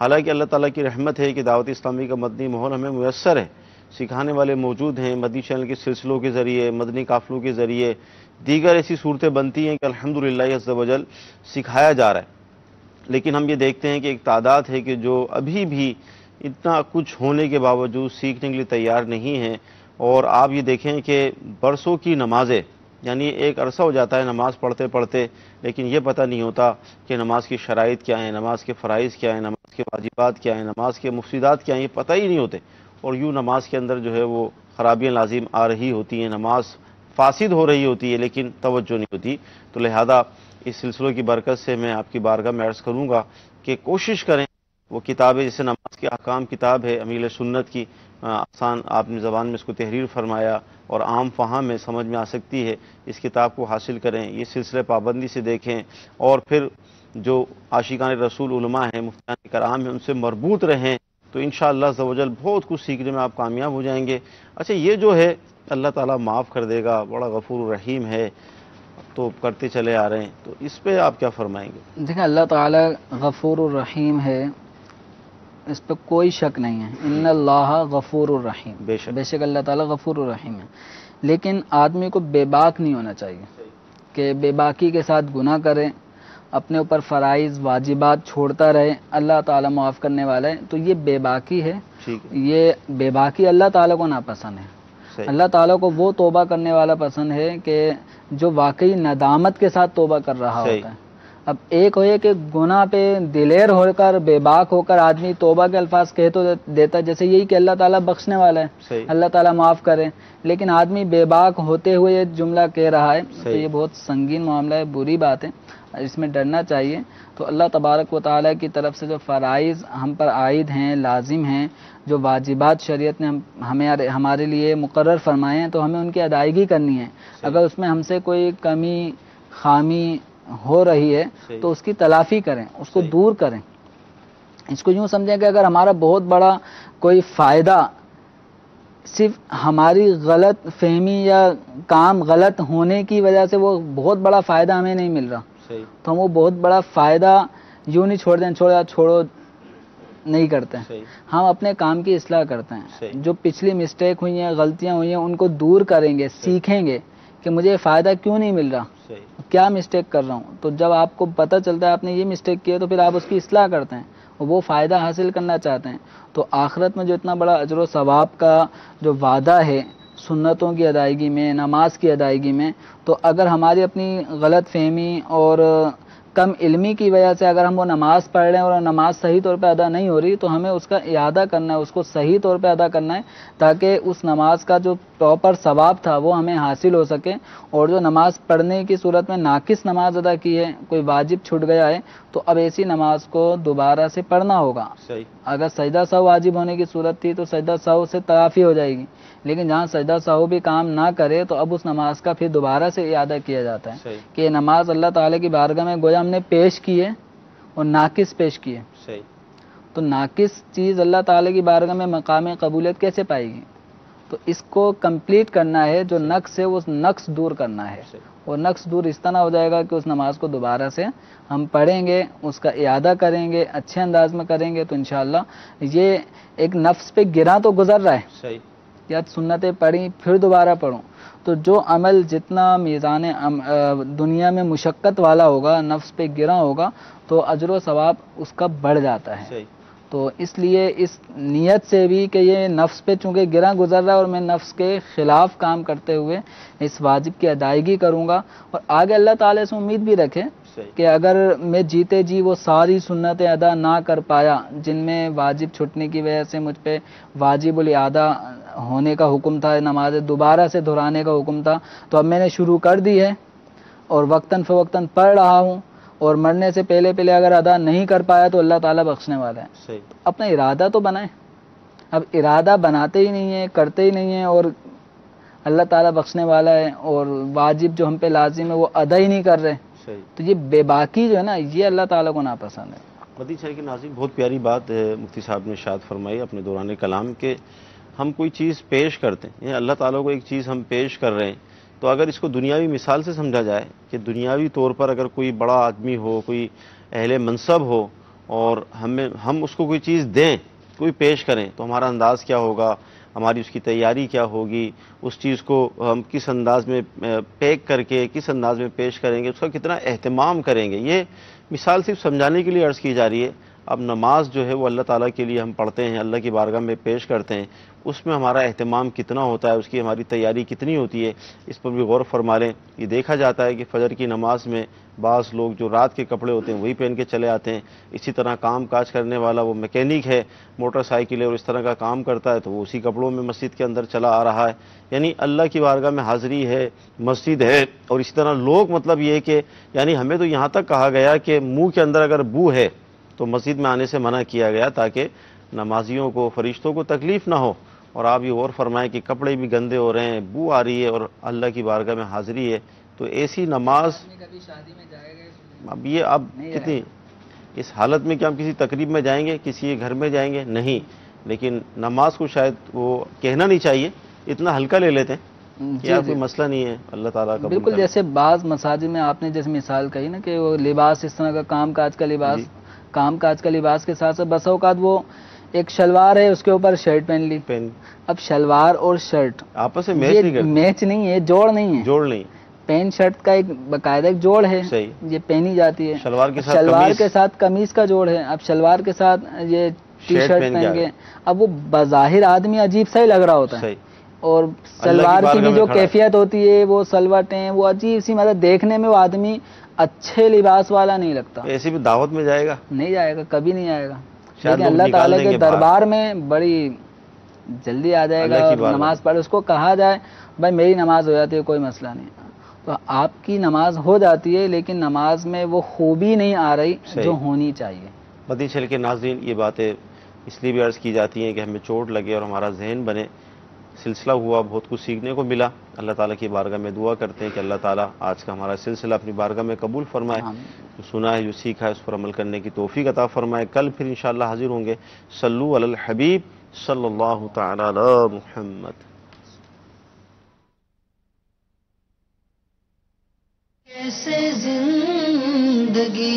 حالانکہ اللہ تعالیٰ کی رحمت ہے کہ دعوت اسلامی کا مدنی ماحول ہمیں میسر ہے، سکھانے والے موجود ہیں، مدنی چینل کے سلسلوں کے ذریعے، مدنی قافلوں کے ذریعے دیگر ایسی صورتیں بنتی ہیں کہ الحمدللہ عز و جل سکھایا جا رہا ہے، لیکن ہم یہ دیکھتے ہیں کہ ایک تعداد ہے کہ جو ابھی بھی اتنا کچھ ہونے کے باوجود سیکھنے کے لیے تیار نہیں ہیں۔ اور آپ یہ دیکھیں کہ برسوں کی نمازیں، یعنی ایک عرصہ ہو جاتا ہے نماز پڑھتے پڑھتے، لیکن یہ پتہ نہیں ہوتا کہ نماز کی شرائط کیا ہیں، نماز کے فرائض کیا ہیں، نماز کے واجبات کیا ہیں، نماز کے مفسدات کیا ہیں، یہ پتہ ہی نہیں ہوتے، اور یوں نماز کے اندر جو ہے وہ خرابیاں لازم آ رہی ہوتی ہیں، نماز فاسد ہو رہی ہوتی ہے لیکن توجہ نہیں ہوتی۔ تو لہذا اس سلسلوں کی برکت سے میں آپ کی بارگاہ میں عرض کروں گا کہ کوشش کریں وہ کتابیں، جیسے نماز کے احکام کتاب ہے امیل سنت کی، آسان آپ نے زبان میں اس کو تحریر فرمایا اور عام فہم میں سمجھ میں آ سکتی ہے، اس کتاب کو حاصل کریں، یہ سلسلے پابندی سے دیکھیں، اور پھر جو عاشقان رسول علماء ہیں، مفتیان کرام ہیں، ان سے مربوط رہیں، تو انشاءاللہ عز و جل بہت کچھ سیکھنے میں آپ کامیاب ہو جائیں گے۔ اچھا، یہ جو ہے اللہ تعالیٰ معاف کر دے گا، بڑا غفور الرحیم ہے، تو کرتے چلے آ رہے ہیں، تو اس پہ آپ کیا فرمائیں گے؟ دیکھیں اللہ تعالیٰ غفور الرحیم ہے، اس پہ کوئی شک نہیں ہے، ان اللہ غفور الرحیم، بے شک اللہ تعالیٰ غفور الرحیم ہے، لیکن آدمی کو بے باک نہیں ہونا چاہیے کہ بے باکی کے ساتھ گناہ کرے، اپنے اوپر فرائض واجبات چھوڑتا رہے، اللہ تعالیٰ معاف کرنے والا ہے، تو یہ بے باکی ہے، یہ بے باکی اللہ تعالیٰ کو ناپسند ہے۔ اللہ تعالیٰ کو وہ توبہ کرنے والا پسند ہے کہ جو واقعی ندامت کے ساتھ توبہ کر رہا ہوتا ہے۔ اب ایک ہوئے کہ گناہ پہ دلیر ہو کر بے باک ہو کر آدمی توبہ کے الفاظ کہہ تو دیتا، جیسے یہی کہ اللہ تعالیٰ بخشنے والا ہے، اللہ تعالیٰ معاف کرے، لیکن آدمی بے باک ہوتے ہوئے یہ جملہ کہہ رہا ہے، تو یہ بہت سنگین معاملہ ہے، بری بات ہے، اس میں ڈرنا چاہیے۔ تو اللہ تبارک و تعالیٰ کی طرف سے جو فرائض ہم پر عائد ہیں، لازم ہیں، جو واجبات شریعت نے ہمارے لیے مقرر فرمائے ہیں، تو ہمیں ان کی ادائیگی کرنی ہے۔ اگر اس میں ہم سے کوئی کمی خامی ہو رہی ہے تو اس کی تلافی کریں، اس کو دور کریں۔ اس کو یوں سمجھیں کہ اگر ہمارا بہت بڑا کوئی فائدہ صرف ہماری غلط فہمی یا کام غلط ہونے کی وجہ سے وہ بہت بڑا فائدہ ہمیں نہیں مل رہا، تو ہم وہ بہت بڑا فائدہ یوں نہیں چھوڑ دیں، چھوڑو نہیں کرتے ہیں، ہم اپنے کام کی اصلاح کرتے ہیں۔ جو پچھلی مسٹیک ہوئی ہیں، غلطیاں ہوئی ہیں، ان کو دور کریں گے، سیکھیں گے کہ مجھے فائدہ کیوں نہیں مل رہا، کیا مسٹیک کر رہا ہوں۔ تو جب آپ کو پتہ چلتا ہے آپ نے یہ مسٹیک کی ہے تو پھر آپ اس کی اصلاح کرتے ہیں، وہ فائدہ حاصل کرنا چاہتے ہیں۔ تو آخرت میں جو اتنا بڑا اجر و ثواب کا جو وعدہ ہے سنتوں کی ادائیگی میں، نماز کی ادائیگی میں، تو اگر ہماری اپنی غلط فہمی اور کم علمی کی وجہ سے اگر ہم وہ نماز پڑھ رہے ہیں اور نماز صحیح طور پہ ادا نہیں ہو رہی، تو ہمیں اس کا اعادہ کرنا ہے، اس کو صحیح طور پہ ادا کرنا ہے، تاکہ اس نماز کا جو پراپر ثواب تھا وہ ہمیں حاصل ہو سکے۔ اور جو نماز پڑھنے کی صورت میں ناقص نماز ادا کی ہے، کوئی واجب چھوٹ گیا ہے، تو اب ایسی نماز کو دوبارہ سے پڑھنا ہوگا۔ اگر سجدہ سہو واجب ہونے کی صورت تھی تو سجدہ سہو سے تلافی ہو جائے گی، لیکن جہاں سجدہ سہو بھی کام نہ کرے تو اب اس نماز کا پھر دوبارہ سے اعادہ کیا جاتا ہے کہ یہ نماز اللہ تعالیٰ کی بارگاہ میں گویا ہم نے پیش کی ہے اور ناقص پیش کی ہے، تو ناقص چیز اللہ تعالیٰ کی بارگاہ میں مقام قبولیت کیسے پائے گی؟ تو اس کو کمپلیٹ کرنا ہے، جو نقص ہے وہ نقص دور کرنا ہے، اور نقص دور اس طرح ہو جائے گا کہ اس نماز کو دوبارہ سے ہم پڑھیں گے، اس کا اعادہ کریں گے، اچھے انداز میں کریں گے، تو انشاءاللہ یہ ایک نفس پہ گرا تو گزر رہا ہے، یا سنتیں پڑھی پھر دوبارہ پڑھوں، تو جو عمل جتنا میزان دنیا میں مشقت والا ہوگا، نفس پہ گرا ہوگا، تو اجر و ثواب اس کا بڑھ جاتا ہے۔ تو اس لیے اس نیت سے بھی کہ یہ نفس پہ چونکہ گرا گزر رہا ہے اور میں نفس کے خلاف کام کرتے ہوئے اس واجب کی ادائیگی کروں گا، اور آگے اللہ تعالیٰ سے امید بھی رکھے کہ اگر میں جیتے جی وہ ساری سنتیں ادا نہ کر پایا جن میں واجب چھٹنے کی وجہ سے مجھ پہ واجب الاعادہ ہونے کا حکم تھا، نماز دوبارہ سے دہرانے کا حکم تھا، تو اب میں نے شروع کر دی ہے اور وقتاً فوقتاً پڑھ رہا ہوں، اور مرنے سے پہلے اگر ادا نہیں کر پایا تو اللہ تعالیٰ بخشنے والا ہے۔ صحیح۔ اپنا ارادہ تو بنائیں، اب ارادہ بناتے ہی نہیں ہیں، کرتے ہی نہیں ہیں، اور اللہ تعالیٰ بخشنے والا ہے، اور واجب جو ہم پہ لازم ہے وہ ادا ہی نہیں کر رہے، صحیح۔ تو یہ بے باکی جو ہے نا، یہ اللہ تعالیٰ کو ناپسند ہے۔ مدنی چینل کے ناظرین، بہت پیاری بات مفتی صاحب نے ارشاد فرمائی اپنے دوران کلام کہ ہم کوئی چیز پیش کرتے ہیں، یعنی اللہ تعالیٰ کو ایک چیز ہم پیش کر رہے ہیں، تو اگر اس کو دنیاوی مثال سے سمجھا جائے کہ دنیاوی طور پر اگر کوئی بڑا آدمی ہو، کوئی اہل منصب ہو، اور ہم اس کو کوئی چیز دیں، کوئی پیش کریں، تو ہمارا انداز کیا ہوگا، ہماری اس کی تیاری کیا ہوگی، اس چیز کو ہم کس انداز میں پیک کر کے کس انداز میں پیش کریں گے، اس کا کتنا اہتمام کریں گے، یہ مثال صرف سمجھانے کے لیے عرض کی جا رہی ہے۔ اب نماز جو ہے وہ اللہ تعالیٰ کے لیے ہم پڑھتے ہیں، اللہ کی بارگاہ میں پیش کرتے ہیں، اس میں ہمارا اہتمام کتنا ہوتا ہے، اس کی ہماری تیاری کتنی ہوتی ہے، اس پر بھی غور فرما لیں۔ یہ دیکھا جاتا ہے کہ فجر کی نماز میں بعض لوگ جو رات کے کپڑے ہوتے ہیں وہی پہن کے چلے آتے ہیں، اسی طرح کام کاج کرنے والا وہ میکینک ہے، موٹر سائیکل ہے اور اس طرح کا کام کرتا ہے تو وہ اسی کپڑوں میں مسجد کے اندر چلا آ رہا ہے، یعنی اللہ کی بارگاہ میں حاضری ہے، مسجد ہے، اور اسی طرح لوگ مطلب یہ کہ یعنی ہمیں تو یہاں تک کہا گیا کہ منہ کے اندر اگر بو ہے تو مسجد میں آنے سے منع کیا گیا تاکہ نمازیوں کو، فرشتوں کو تکلیف نہ ہو، اور آپ یہ غور فرمائیں کہ کپڑے بھی گندے ہو رہے ہیں، بو آ رہی ہے اور اللہ کی بارگاہ میں حاضری ہے، تو ایسی نماز اب کتنی اس حالت میں کہ ہم کسی تقریب میں جائیں گے، کسی گھر میں جائیں گے نہیں، لیکن نماز کو شاید وہ کہنا نہیں چاہیے، اتنا ہلکا لے لیتے ہیں کہ کوئی مسئلہ نہیں ہے، اللہ تعالیٰ کا بالکل جیسے بعض مساجد میں آپ نے جیسے مثال کہی نا کہ وہ لباس اس طرح کا کام کاج کا لباس، کام کاج کا لباس کے ساتھ ساتھ بسا اوقات وہ ایک شلوار ہے اس کے اوپر شرٹ پہن لی، اب شلوار اور شرٹ آپس میں میچ نہیں ہے، جوڑ نہیں ہے، جوڑ نہیں، پینٹ شرٹ کا ایک باقاعدہ ایک جوڑ ہے، یہ پہنی جاتی ہے، شلوار کے ساتھ قمیص کا جوڑ ہے، اب شلوار کے ساتھ یہ ٹی شرٹ پہن کے، اب وہ بظاہر آدمی عجیب سا ہی لگ رہا ہوتا ہے، اور سلوار کی بھی جو کیفیت ہوتی ہے وہ سلوٹیں وہ عجیب سی، مطلب دیکھنے میں وہ آدمی اچھے لباس والا نہیں لگتا، ایسی بھی دعوت میں جائے گا نہیں جائے گا، کبھی نہیں آئے گا، لیکن اللہ تعالیٰ کے دربار میں بڑی جلدی آ جائے گا، نماز پڑھ اس کو کہا جائے بھائی میری نماز ہو جاتی ہے کوئی مسئلہ نہیں، تو آپ کی نماز ہو جاتی ہے لیکن نماز میں وہ خوبی نہیں آ رہی جو ہونی چاہیے۔ مدنی چینل کے ناظرین، یہ باتیں اس لیے بھی عرض کی جاتی ہیں کہ ہمیں چوٹ لگے اور ہمارا ذہن بنے، سلسلہ ہوا، بہت کچھ سیکھنے کو ملا، اللہ تعالیٰ کی بارگاہ میں دعا کرتے ہیں کہ اللہ تعالیٰ آج کا ہمارا سلسلہ اپنی بارگاہ میں قبول فرمائے، جو سنا ہے جو سیکھا ہے اس پر عمل کرنے کی توفیق عطا فرمائے۔ کل پھر انشاءاللہ حاضر ہوں گے، صلو علی الحبیب صلی اللہ تعالی علی محمد۔ کیسے زندگی